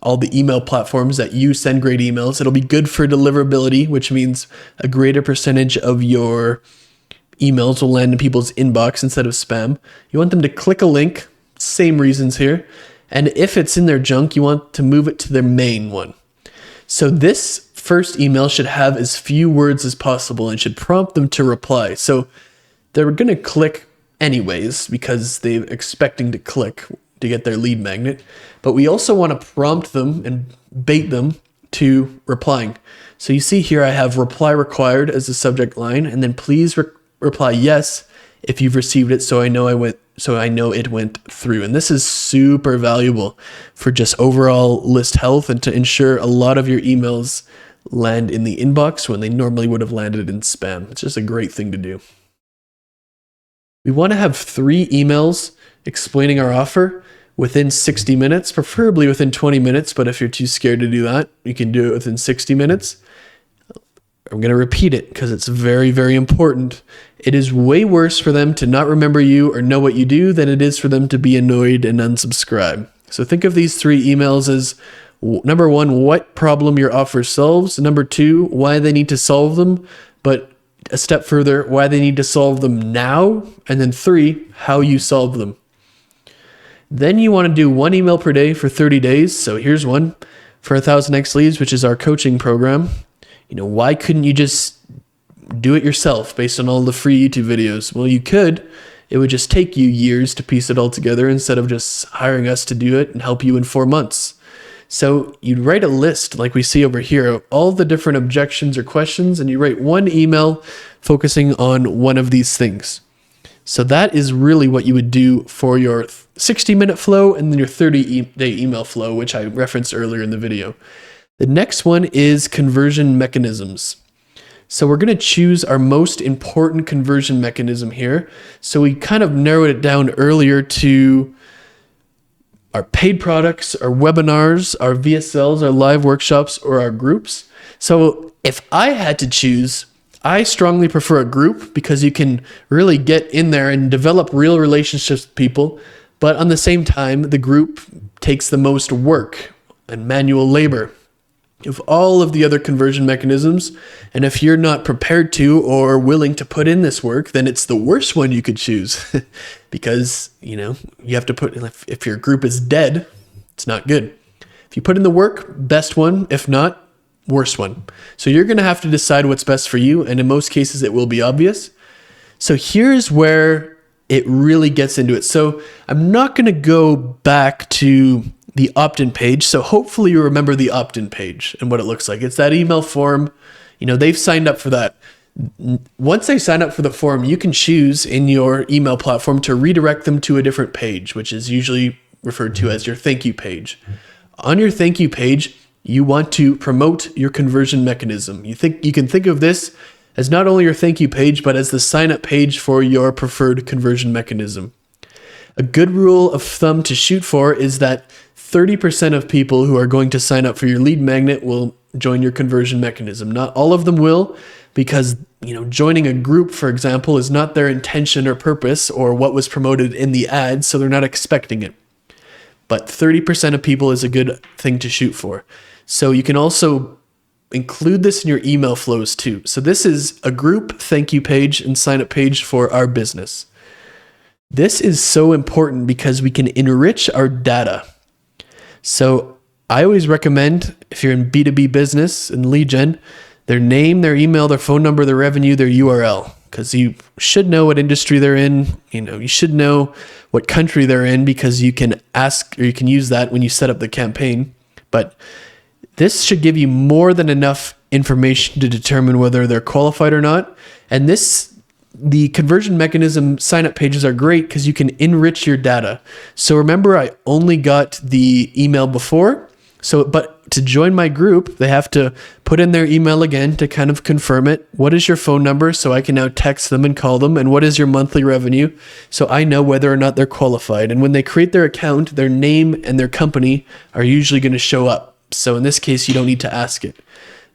all the email platforms that you send great emails. It'll be good for deliverability, which means a greater percentage of your emails will land in people's inbox instead of spam. You want them to click a link, same reasons here. And if it's in their junk, you want to move it to their main one. So this first email should have as few words as possible and should prompt them to reply. So they're going to click anyways because they're expecting to click to get their lead magnet. But we also want to prompt them and bait them to replying. So you see here I have reply required as the subject line, and then please reply yes if you've received it, so I know it went through. And this is super valuable for just overall list health and to ensure a lot of your emails land in the inbox when they normally would have landed in spam. It's just a great thing to do. We want to have 3 emails explaining our offer within 60 minutes, preferably within 20 minutes, but if you're too scared to do that, you can do it within 60 minutes. I'm going to repeat it because it's very, very important. It is way worse for them to not remember you or know what you do than it is for them to be annoyed and unsubscribe. So think of these 3 emails as number 1, what problem your offer solves. Number 2, why they need to solve them. But a step further, why they need to solve them now. And then 3, how you solve them. Then you want to do 1 email per day for 30 days. So here's one for 1,000x leads, which is our coaching program. Why couldn't you just do it yourself based on all the free YouTube videos? Well, you could. It would just take you years to piece it all together instead of just hiring us to do it and help you in 4 months. So you'd write a list like we see over here of all the different objections or questions, and you write 1 email focusing on one of these things. So that is really what you would do for your 60-minute flow and then your 30-day email flow, which I referenced earlier in the video. The next one is conversion mechanisms. So we're going to choose our most important conversion mechanism here. So we kind of narrowed it down earlier to our paid products, our webinars, our VSLs, our live workshops, or our groups. So if I had to choose, I strongly prefer a group because you can really get in there and develop real relationships with people. But on the same time, the group takes the most work and manual labor of all of the other conversion mechanisms. And if you're not prepared to or willing to put in this work, then it's the worst one you could choose because, you have to put, if your group is dead, it's not good. If you put in the work, best one. If not, worst one. So you're going to have to decide what's best for you. And in most cases, it will be obvious. So here's where it really gets into it. So I'm not going to go back to the opt-in page. So hopefully you remember the opt-in page and what it looks like. It's that email form. They've signed up for that. Once they sign up for the form, you can choose in your email platform to redirect them to a different page, which is usually referred to as your thank you page. On your thank you page, you want to promote your conversion mechanism. You can think of this as not only your thank you page, but as the sign-up page for your preferred conversion mechanism. A good rule of thumb to shoot for is that 30% of people who are going to sign up for your lead magnet will join your conversion mechanism. Not all of them will, because joining a group, for example, is not their intention or purpose or what was promoted in the ad, so they're not expecting it. But 30% of people is a good thing to shoot for. So you can also include this in your email flows too. So this is a group thank you page and sign up page for our business. This is so important because we can enrich our data. So I always recommend, if you're in B2B business and lead gen, their name, their email, their phone number, their revenue, their URL, because you should know what industry they're in. You should know what country they're in because you can ask or you can use that when you set up the campaign. But this should give you more than enough information to determine whether they're qualified or not. And the conversion mechanism sign-up pages are great because you can enrich your data. So remember, I only got the email before. But to join my group, they have to put in their email again to kind of confirm it. What is your phone number? So I can now text them and call them. And what is your monthly revenue? So I know whether or not they're qualified. And when they create their account, their name and their company are usually going to show up. So in this case, you don't need to ask it.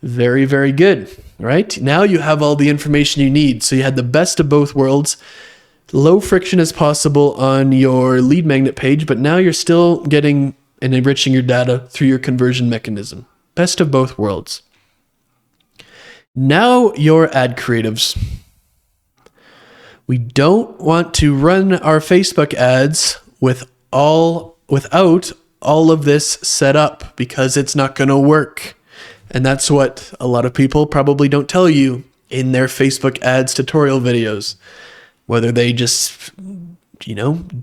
Very, very good, right? Now you have all the information you need. So you had the best of both worlds, low friction as possible on your lead magnet page, but now you're still getting and enriching your data through your conversion mechanism. Best of both worlds. Now your ad creatives. We don't want to run our Facebook ads without all of this set up because it's not going to work. And that's what a lot of people probably don't tell you in their Facebook ads tutorial videos, whether they just,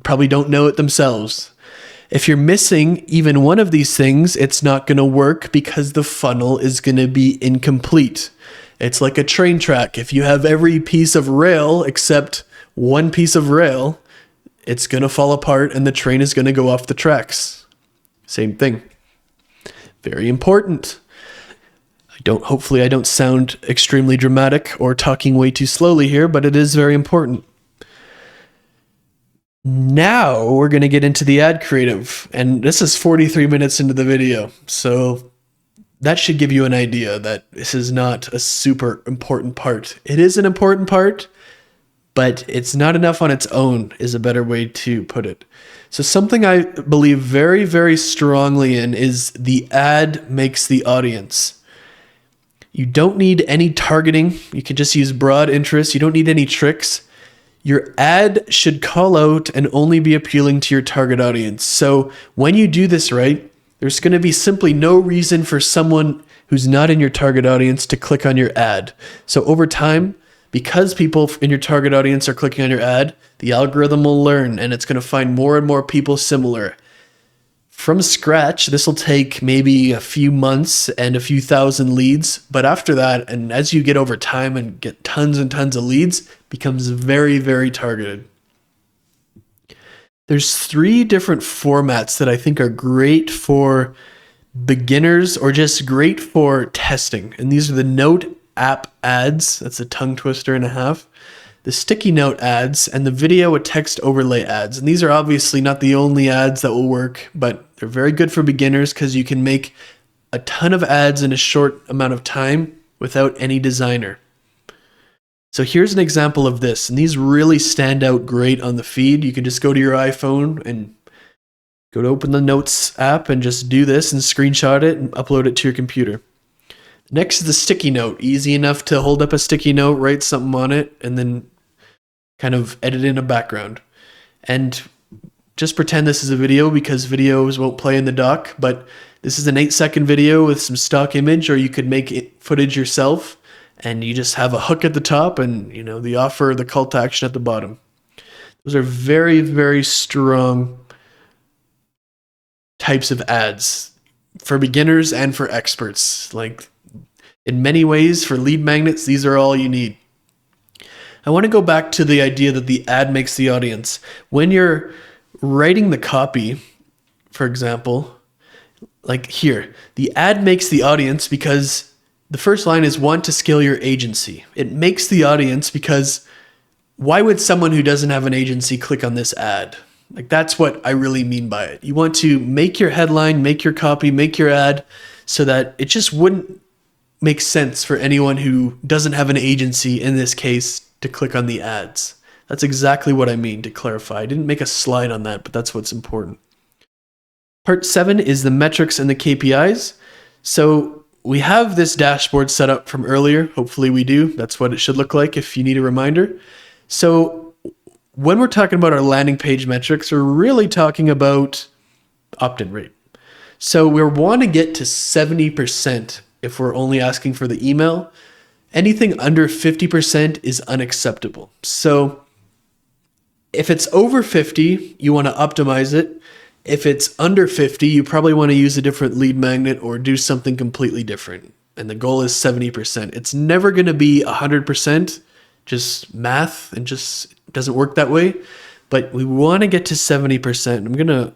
probably don't know it themselves. If you're missing even one of these things, it's not going to work because the funnel is going to be incomplete. It's like a train track. If you have every piece of rail except one piece of rail, it's going to fall apart and the train is going to go off the tracks. Same thing. Very important. Hopefully I don't sound extremely dramatic or talking way too slowly here, but it is very important. Now we're going to get into the ad creative, and this is 43 minutes into the video. So that should give you an idea that this is not a super important part. It is an important part, but it's not enough on its own is a better way to put it. So something I believe very, very strongly in is the ad makes the audience. You don't need any targeting. You can just use broad interests. You don't need any tricks. Your ad should call out and only be appealing to your target audience. So when you do this right, there's going to be simply no reason for someone who's not in your target audience to click on your ad. So over time, because people in your target audience are clicking on your ad, the algorithm will learn and it's going to find more and more people similar. From scratch, this will take maybe a few months and a few thousand leads. But after that, and as you get over time and get tons and tons of leads, it becomes very, very targeted. There's 3 different formats that I think are great for beginners or just great for testing. And these are the Note app ads. That's a tongue twister and a half. the sticky note ads, and the video with text overlay ads. And these are obviously not the only ads that will work, but they're very good for beginners because you can make a ton of ads in a short amount of time without any designer. So here's an example of this, and these really stand out great on the feed. You can just go to your iPhone and go to open the Notes app and just do this and screenshot it and upload it to your computer. Next is the sticky note. Easy enough to hold up a sticky note, write something on it, and then kind of edit in a background. And just pretend this is a video because videos won't play in the dock, but this is an 8-second video with some stock image, or you could make it footage yourself and you just have a hook at the top and the offer, the call to action at the bottom. Those are very, very strong types of ads for beginners and for experts. Like in many ways, for lead magnets, these are all you need. I want to go back to the idea that the ad makes the audience. When you're writing the copy, for example, like here, the ad makes the audience because the first line is want to scale your agency. It makes the audience because why would someone who doesn't have an agency click on this ad? Like that's what I really mean by it. You want to make your headline, make your copy, make your ad so that it just wouldn't make sense for anyone who doesn't have an agency, in this case, to click on the ads. That's exactly what I mean, to clarify. I didn't make a slide on that, but that's what's important. Part 7 is the metrics and the KPIs. So we have this dashboard set up from earlier. Hopefully we do. That's what it should look like if you need a reminder. So when we're talking about our landing page metrics, we're really talking about opt-in rate. So we want to get to 70% if we're only asking for the email. Anything under 50% is unacceptable. So if it's over 50, you want to optimize it. If it's under 50, you probably want to use a different lead magnet or do something completely different. And the goal is 70%. It's never going to be 100%, just math, and just doesn't work that way. But we want to get to 70%.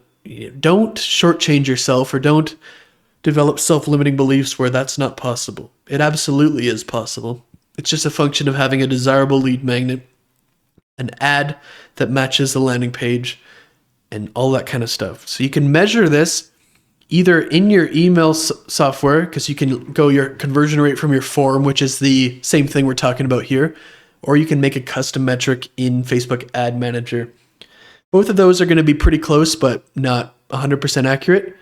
Don't shortchange yourself or don't develop self-limiting beliefs where that's not possible. It absolutely is possible. It's just a function of having a desirable lead magnet, an ad that matches the landing page, and all that kind of stuff. So you can measure this either in your email software, because you can go your conversion rate from your form, which is the same thing we're talking about here, or you can make a custom metric in Facebook Ad Manager. Both of those are going to be pretty close, but not 100% accurate.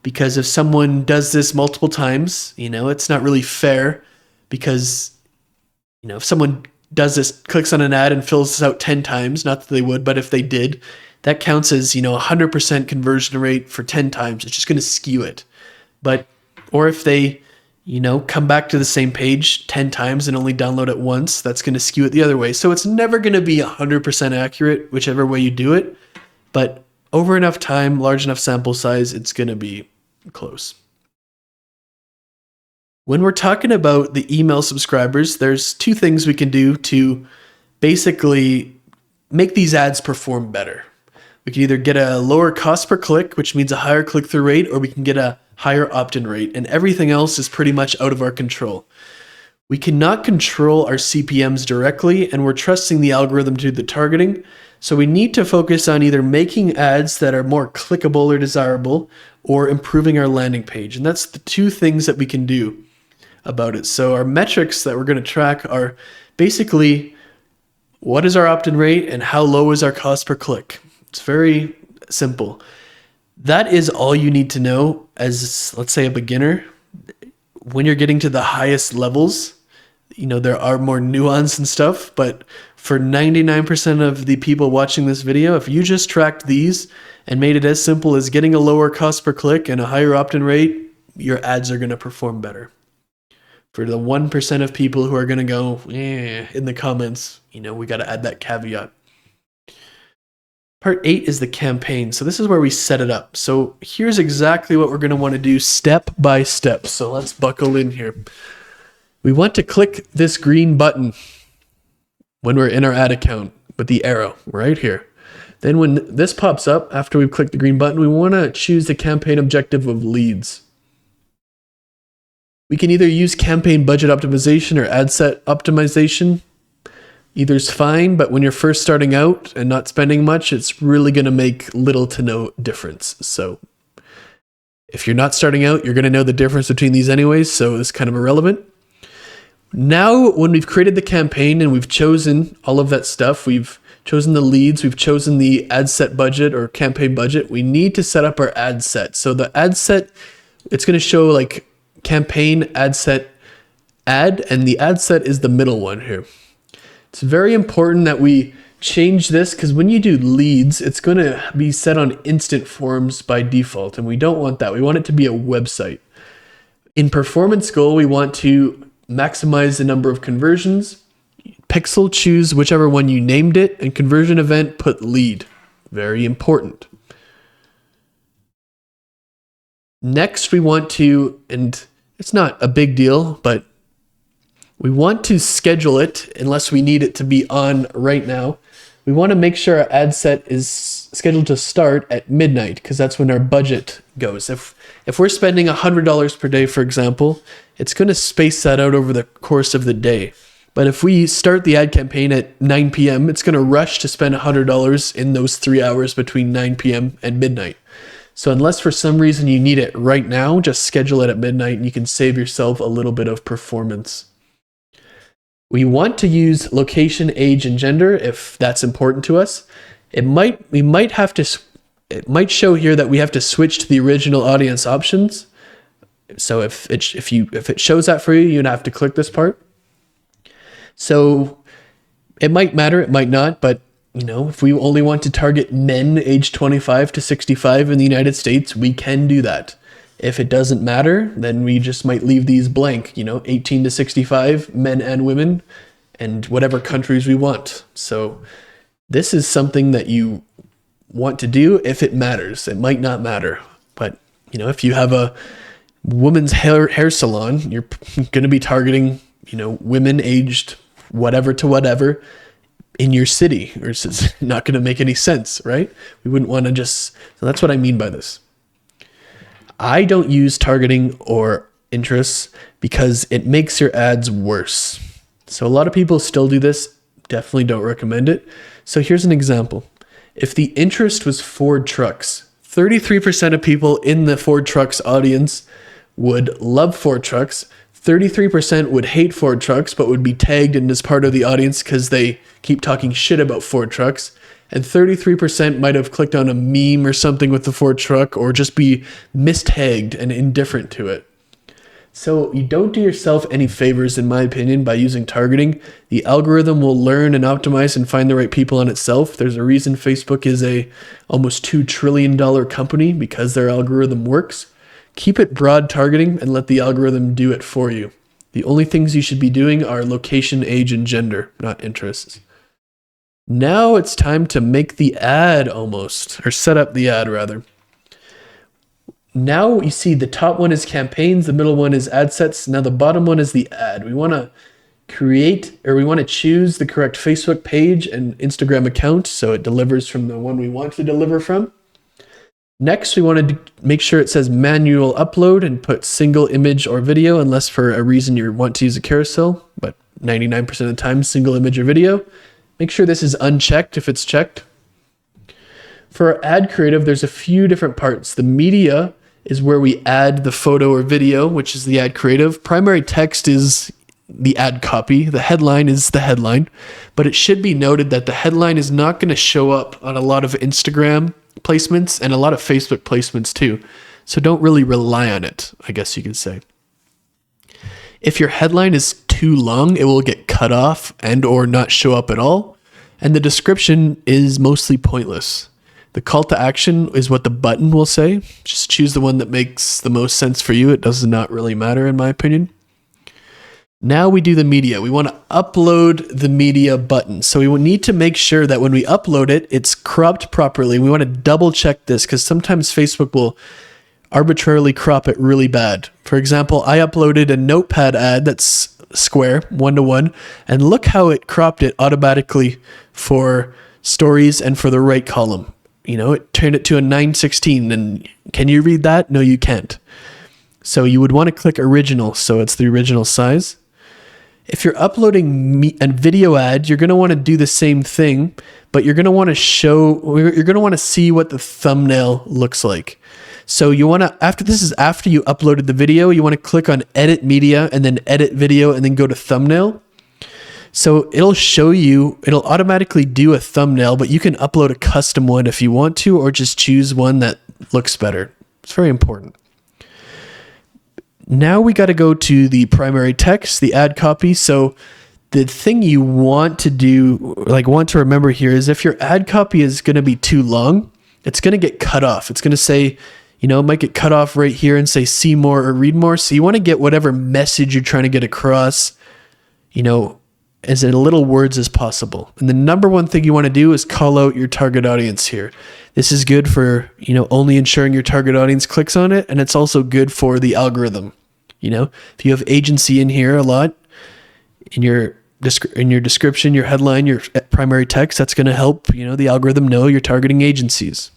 Because if someone does this multiple times, it's not really fair because, if someone does this, clicks on an ad and fills this out 10 times, not that they would, but if they did, that counts as, 100% conversion rate for 10 times. It's just going to skew it. Or if they, come back to the same page 10 times and only download it once, that's going to skew it the other way. So it's never going to be 100% accurate, whichever way you do it. But over enough time, large enough sample size, it's going to be close. When we're talking about the email subscribers, there's 2 things we can do to basically make these ads perform better. We can either get a lower cost per click, which means a higher click-through rate, or we can get a higher opt-in rate, and everything else is pretty much out of our control. We cannot control our CPMs directly, and we're trusting the algorithm to do the targeting. So we need to focus on either making ads that are more clickable or desirable, or improving our landing page. And that's the 2 things that we can do about it. So our metrics that we're going to track are basically what is our opt-in rate and how low is our cost per click. It's very simple. That is all you need to know as, let's say, a beginner. When you're getting to the highest levels, there are more nuance and stuff, but for 99% of the people watching this video, if you just tracked these and made it as simple as getting a lower cost per click and a higher opt-in rate, your ads are going to perform better. For the 1% of people who are going to go, in the comments, we got to add that caveat. Part 8 is the campaign. So this is where we set it up. So here's exactly what we're going to want to do step by step. So let's buckle in here. We want to click this green button when we're in our ad account with the arrow right here. Then when this pops up, after we've clicked the green button, we want to choose the campaign objective of leads. We can either use campaign budget optimization or ad set optimization. Either's fine, but when you're first starting out and not spending much, it's really going to make little to no difference. So if you're not starting out, you're going to know the difference between these anyways, so it's kind of irrelevant. Now, when we've created the campaign and we've chosen all of that stuff, we've chosen the leads, we've chosen the ad set budget or campaign budget, we need to set up our ad set. So the ad set, it's going to show like campaign, ad set, ad, and the ad set is the middle one here. It's very important that we change this because when you do leads, it's going to be set on instant forms by default, and we don't want that. We want it to be a website. In performance goal, we want to maximize the number of conversions. Pixel, choose whichever one you named it, and conversion event, put lead. Very important. Next, we want to, and it's not a big deal, but we want to schedule it unless we need it to be on right now. We want to make sure our ad set is scheduled to start at midnight because that's when our budget goes. If we're spending $100 per day, for example, it's going to space that out over the course of the day. But if we start the ad campaign at 9 p.m., it's going to rush to spend $100 in those 3 hours between 9 p.m. and midnight. So unless for some reason you need it right now, just schedule it at midnight and you can save yourself a little bit of performance. We want to use location, age, and gender if that's important to us. It might show here that we have to switch to the original audience options. So if it shows that for you, you'd have to click this part. So it might matter, it might not, but if we only want to target men aged 25 to 65 in the United States, we can do that. If it doesn't matter, then we just might leave these blank, 18 to 65, men and women, and whatever countries we want. So this is something that you want to do if it matters. It might not matter, but if you have a women's hair salon, you're going to be targeting, women aged whatever to whatever in your city, or it's not going to make any sense, right? We wouldn't want to so that's what I mean by this. I don't use targeting or interests because it makes your ads worse. So a lot of people still do this. Definitely don't recommend it. So here's an example. If the interest was Ford trucks, 33% of people in the Ford trucks audience would love Ford trucks. 33% would hate Ford trucks, but would be tagged in as part of the audience because they keep talking shit about Ford trucks. And 33% might have clicked on a meme or something with the Ford truck or just be mistagged and indifferent to it. So you don't do yourself any favors, in my opinion, by using targeting. The algorithm will learn and optimize and find the right people on itself. There's a reason Facebook is a almost $2 trillion company because their algorithm works. Keep it broad targeting and let the algorithm do it for you. The only things you should be doing are location, age, and gender, not interests. Now it's time to make the ad or set up the ad rather. Now you see the top one is campaigns, the middle one is ad sets. Now the bottom one is the ad. We want to choose the correct Facebook page and Instagram account so it delivers from the one we want to deliver from. Next, we want to make sure it says manual upload and put single image or video, unless for a reason you want to use a carousel, but 99% of the time, single image or video. Make sure this is unchecked if it's checked. For our ad creative, there's a few different parts. The media is where we add the photo or video, which is the ad creative. Primary text is the ad copy. The headline is the headline, but it should be noted that the headline is not going to show up on a lot of Instagram placements and a lot of Facebook placements too. So don't really rely on it, I guess you could say. If your headline is too long, it will get cut off and or not show up at all. And the description is mostly pointless. The call to action is what the button will say. Just choose the one that makes the most sense for you. It does not really matter in my opinion. Now we do the media. We want to upload the media button. So we will need to make sure that when we upload it, it's cropped properly. We want to double check this because sometimes Facebook will arbitrarily crop it really bad. For example, I uploaded a notepad ad that's square, 1:1, and look how it cropped it automatically for stories and for the right column. It turned it to a 9:16, and can you read that? No, you can't. So you would want to click original, so it's the original size. If you're uploading a video ad, you're going to want to do the same thing, but you're going to want to see what the thumbnail looks like. So you want to, after you uploaded the video, you want to click on edit media and then edit video and then go to thumbnail. So it'll automatically do a thumbnail, but you can upload a custom one if you want to, or just choose one that looks better. It's very important. Now we got to go to the primary text, the ad copy. So the thing you want to remember here is if your ad copy is going to be too long, it's going to get cut off. It's going to say, it might get cut off right here and say see more or read more. So you want to get whatever message you're trying to get across, as in little words as possible. And the number one thing you want to do is call out your target audience here. This is good for, only ensuring your target audience clicks on it. And it's also good for the algorithm. If you have agency in here a lot, in your description, your headline, your primary text, that's going to help, the algorithm know you're targeting agencies.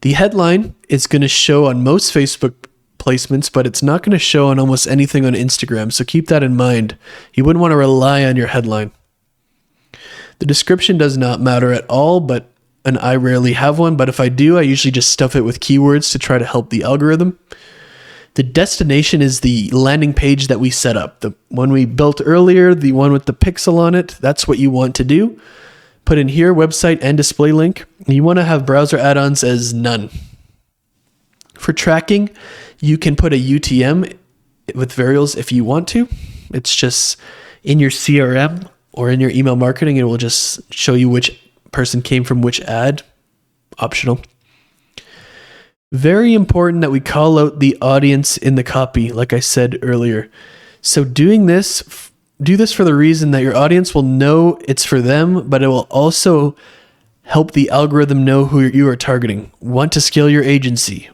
The headline is going to show on most Facebook placements, but it's not going to show on almost anything on Instagram. So keep that in mind. You wouldn't want to rely on your headline. The description does not matter at all, and I rarely have one, but if I do, I usually just stuff it with keywords to try to help the algorithm. The destination is the landing page that we set up. The one we built earlier, the one with the pixel on it, that's what you want to do. Put in here, website and display link. You want to have browser add-ons as none. For tracking, you can put a UTM with variables if you want to. It's just in your CRM or in your email marketing, it will just show you which person came from which ad. Optional. Very important that we call out the audience in the copy, like I said earlier. So do this for the reason that your audience will know it's for them, but it will also help the algorithm know who you are targeting. Want to scale your agency?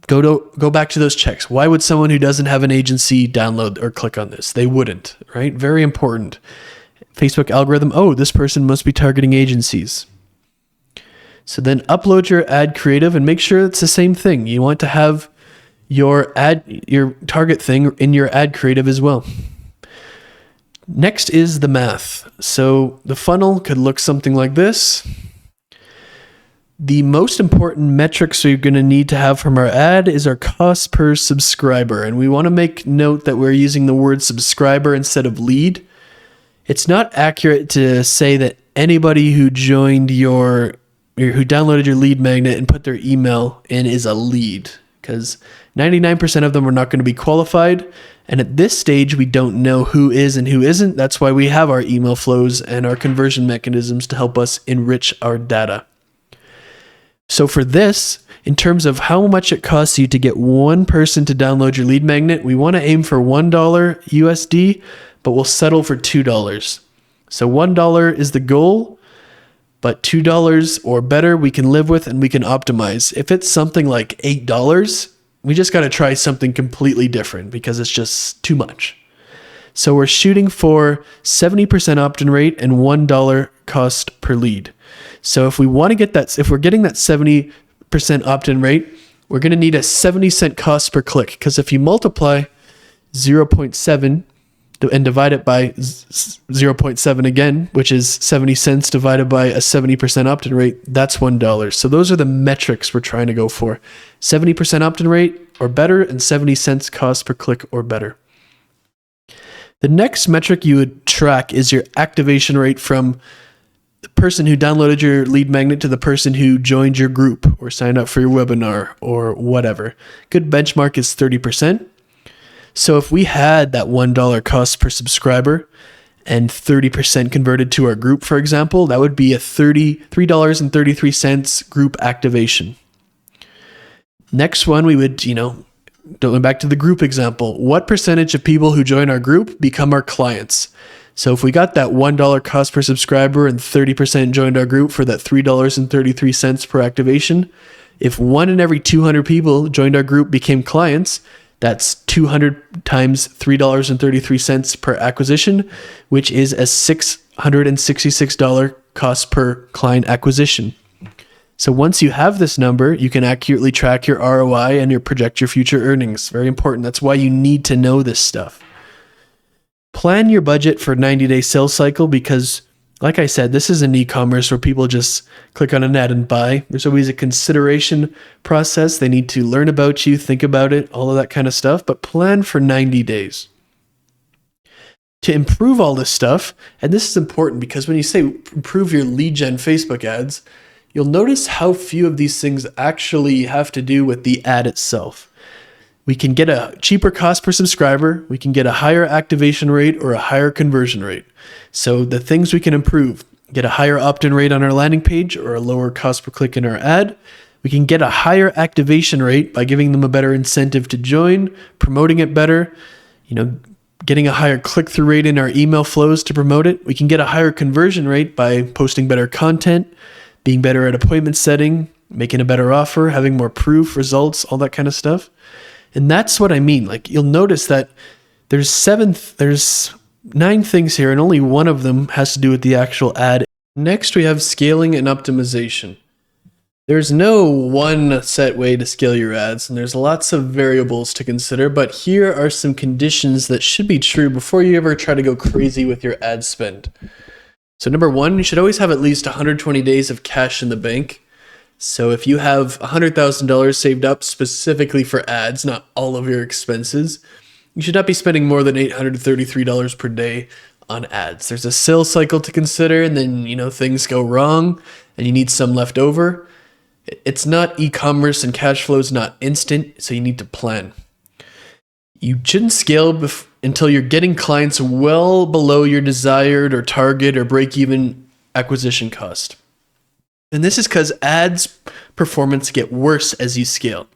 Go back to those checks. Why would someone who doesn't have an agency download or click on this? They wouldn't, right? Very important. Facebook algorithm, this person must be targeting agencies. So then upload your ad creative and make sure it's the same thing. You want to have your target thing in your ad creative as well. Next is the math. So the funnel could look something like this. The most important metrics we're going to need to have from our ad is our cost per subscriber. And we want to make note that we're using the word subscriber instead of lead. It's not accurate to say that anybody who downloaded your lead magnet and put their email in is a lead, because 99% of them are not going to be qualified. And at this stage, we don't know who is and who isn't. That's why we have our email flows and our conversion mechanisms to help us enrich our data. So for this, in terms of how much it costs you to get one person to download your lead magnet, we want to aim for $1 USD, but we'll settle for $2. So $1 is the goal, but $2 or better we can live with and we can optimize. If it's something like $8, we just got to try something completely different because it's just too much. So we're shooting for 70% opt-in rate and $1 cost per lead. So if we want to get that, if we're getting that 70% opt-in rate, we're going to need a 70-cent cost per click, because if you multiply 0.7 and divide it by 0.7 again, which is 70 cents divided by a 70% opt-in rate, that's $1. So those are the metrics we're trying to go for. 70% opt-in rate or better and 70 cents cost per click or better. The next metric you would track is your activation rate from the person who downloaded your lead magnet to the person who joined your group or signed up for your webinar or whatever. Good benchmark is 30%. So if we had that $1 cost per subscriber and 30% converted to our group, for example, that would be a $3.33 group activation. Next one, we would, going back to the group example, what percentage of people who join our group become our clients? So if we got that $1 cost per subscriber and 30% joined our group for that $3.33 per activation, if 1 in every 200 people joined our group became clients, that's 200 times $3.33 per acquisition, which is a $666 cost per client acquisition. So once you have this number, you can accurately track your ROI and project your future earnings. Very important. That's why you need to know this stuff. Plan your budget for 90-day sales cycle because, like I said, this is an e-commerce where people just click on an ad and buy. There's always a consideration process. They need to learn about you, think about it, all of that kind of stuff, but plan for 90 days. To improve all this stuff, and this is important because when you say improve your lead gen Facebook ads, you'll notice how few of these things actually have to do with the ad itself. We can get a cheaper cost per subscriber, we can get a higher activation rate or a higher conversion rate. So the things we can improve, get a higher opt-in rate on our landing page or a lower cost per click in our ad. We can get a higher activation rate by giving them a better incentive to join, promoting it better, getting a higher click-through rate in our email flows to promote it. We can get a higher conversion rate by posting better content, being better at appointment setting, making a better offer, having more proof, results, all that kind of stuff. And that's what I mean. Like, you'll notice that there's 9 things here, and only one of them has to do with the actual ad. Next, we have scaling and optimization. There's no one set way to scale your ads, and there's lots of variables to consider, but here are some conditions that should be true before you ever try to go crazy with your ad spend. So number 1, you should always have at least 120 days of cash in the bank. So if you have $100,000 saved up specifically for ads, not all of your expenses, you should not be spending more than $833 per day on ads. There's a sales cycle to consider, and then, things go wrong and you need some left over. It's not e-commerce and cash flow is not instant, so you need to plan. You shouldn't scale until you're getting clients well below your desired or target or break-even acquisition cost. And this is because ads performance get worse as you scale.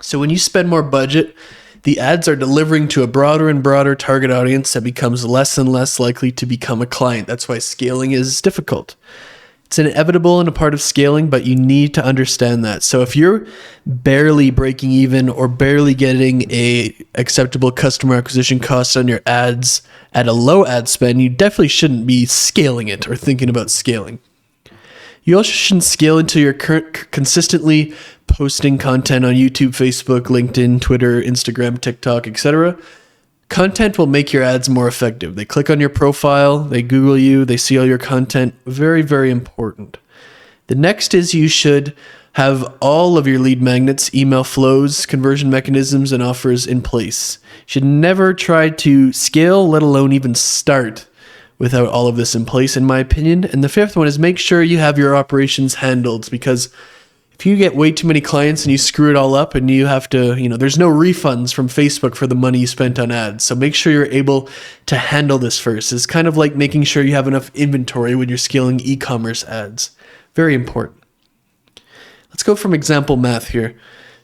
So when you spend more budget, the ads are delivering to a broader and broader target audience that becomes less and less likely to become a client. That's why scaling is difficult. It's inevitable and a part of scaling, but you need to understand that. So if you're barely breaking even or barely getting a acceptable customer acquisition cost on your ads at a low ad spend, you definitely shouldn't be scaling it or thinking about scaling. You also shouldn't scale until you're consistently posting content on YouTube, Facebook, LinkedIn, Twitter, Instagram, TikTok, etc. Content will make your ads more effective. They click on your profile, they Google you, they see all your content. Very, very important. The next is you should have all of your lead magnets, email flows, conversion mechanisms, and offers in place. You should never try to scale, let alone even start, without all of this in place, in my opinion. And the 5th one is make sure you have your operations handled, because if you get way too many clients and you screw it all up and you have to, there's no refunds from Facebook for the money you spent on ads. So make sure you're able to handle this first. It's kind of like making sure you have enough inventory when you're scaling e-commerce ads. Very important. Let's go from example math here.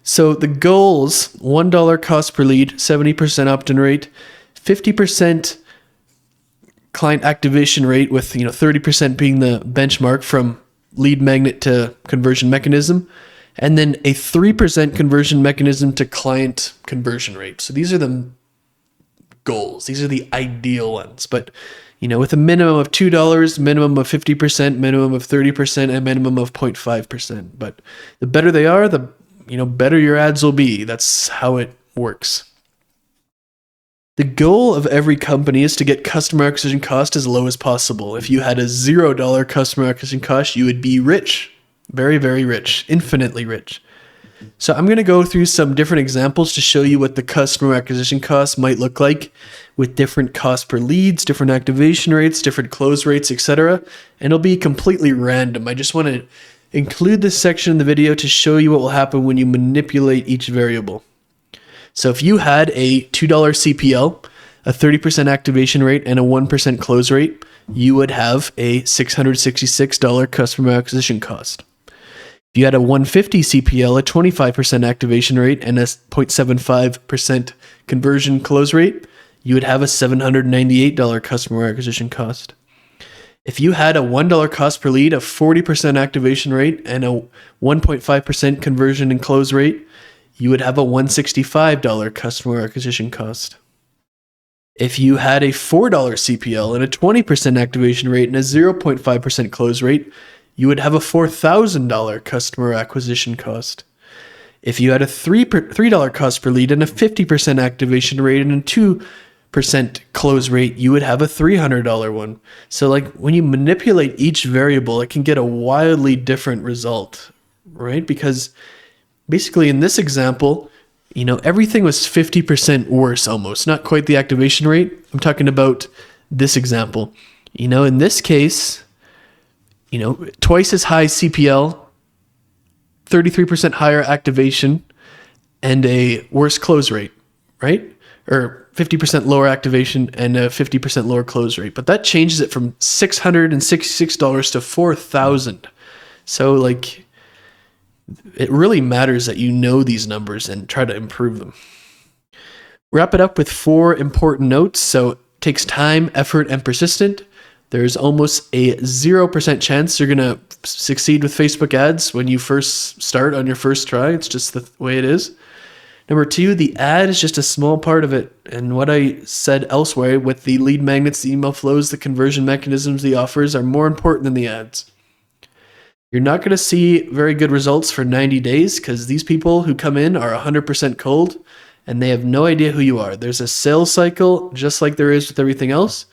So the goals, $1 cost per lead, 70% opt-in rate, 50% client activation rate with 30% being the benchmark from lead magnet to conversion mechanism, and then a 3% conversion mechanism to client conversion rate. So these are the goals. These are the ideal ones. But with a minimum of $2, minimum of 50%, minimum of 30%, and minimum of 0.5%. But the better they are, the better your ads will be. That's how it works. The goal of every company is to get customer acquisition cost as low as possible. If you had a $0 customer acquisition cost, you would be rich. Very, very rich. Infinitely rich. So I'm going to go through some different examples to show you what the customer acquisition cost might look like with different cost per leads, different activation rates, different close rates, etc. And it'll be completely random. I just want to include this section in the video to show you what will happen when you manipulate each variable. So if you had a $2 CPL, a 30% activation rate, and a 1% close rate, you would have a $666 customer acquisition cost. If you had a 150 CPL, a 25% activation rate, and a 0.75% conversion close rate, you would have a $798 customer acquisition cost. If you had a $1 cost per lead, a 40% activation rate, and a 1.5% conversion and close rate, you would have a $165 customer acquisition cost. If you had a $4 CPL and a 20% activation rate and a 0.5% close rate, you would have a $4,000 customer acquisition cost. If you had a $3 cost per lead and a 50% activation rate and a 2% close rate, you would have a $300 one. So like when you manipulate each variable, it can get a wildly different result, right? Because basically in this example, everything was 50% worse almost, not quite the activation rate. I'm talking about this example. In this case, twice as high CPL, 33% higher activation, and a worse close rate, right? Or 50% lower activation and a 50% lower close rate. But that changes it from $666 to $4,000. So like, it really matters that you know these numbers and try to improve them. Wrap it up with 4 important notes. So it takes time, effort, and persistent. There's almost a 0% chance you're going to succeed with Facebook ads when you first start on your first try. It's just the way it is. Number 2, the ad is just a small part of it. And what I said elsewhere with the lead magnets, the email flows, the conversion mechanisms, the offers are more important than the ads. You're not going to see very good results for 90 days because these people who come in are 100% cold and they have no idea who you are. There's a sales cycle just like there is with everything else.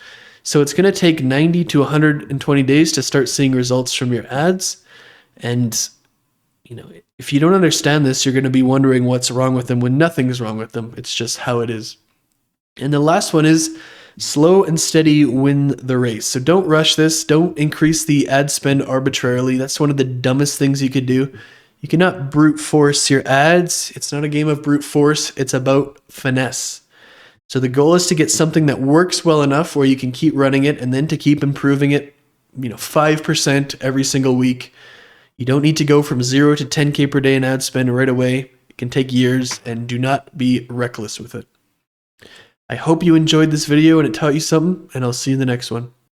So it's going to take 90 to 120 days to start seeing results from your ads. And, if you don't understand this, you're going to be wondering what's wrong with them when nothing's wrong with them. It's just how it is. And the last one is slow and steady win the race. So don't rush this. Don't increase the ad spend arbitrarily. That's one of the dumbest things you could do. You cannot brute force your ads. It's not a game of brute force. It's about finesse. So the goal is to get something that works well enough where you can keep running it and then to keep improving it, 5% every single week. You don't need to go from 0 to 10K per day in ad spend right away. It can take years, and do not be reckless with it. I hope you enjoyed this video and it taught you something, and I'll see you in the next one.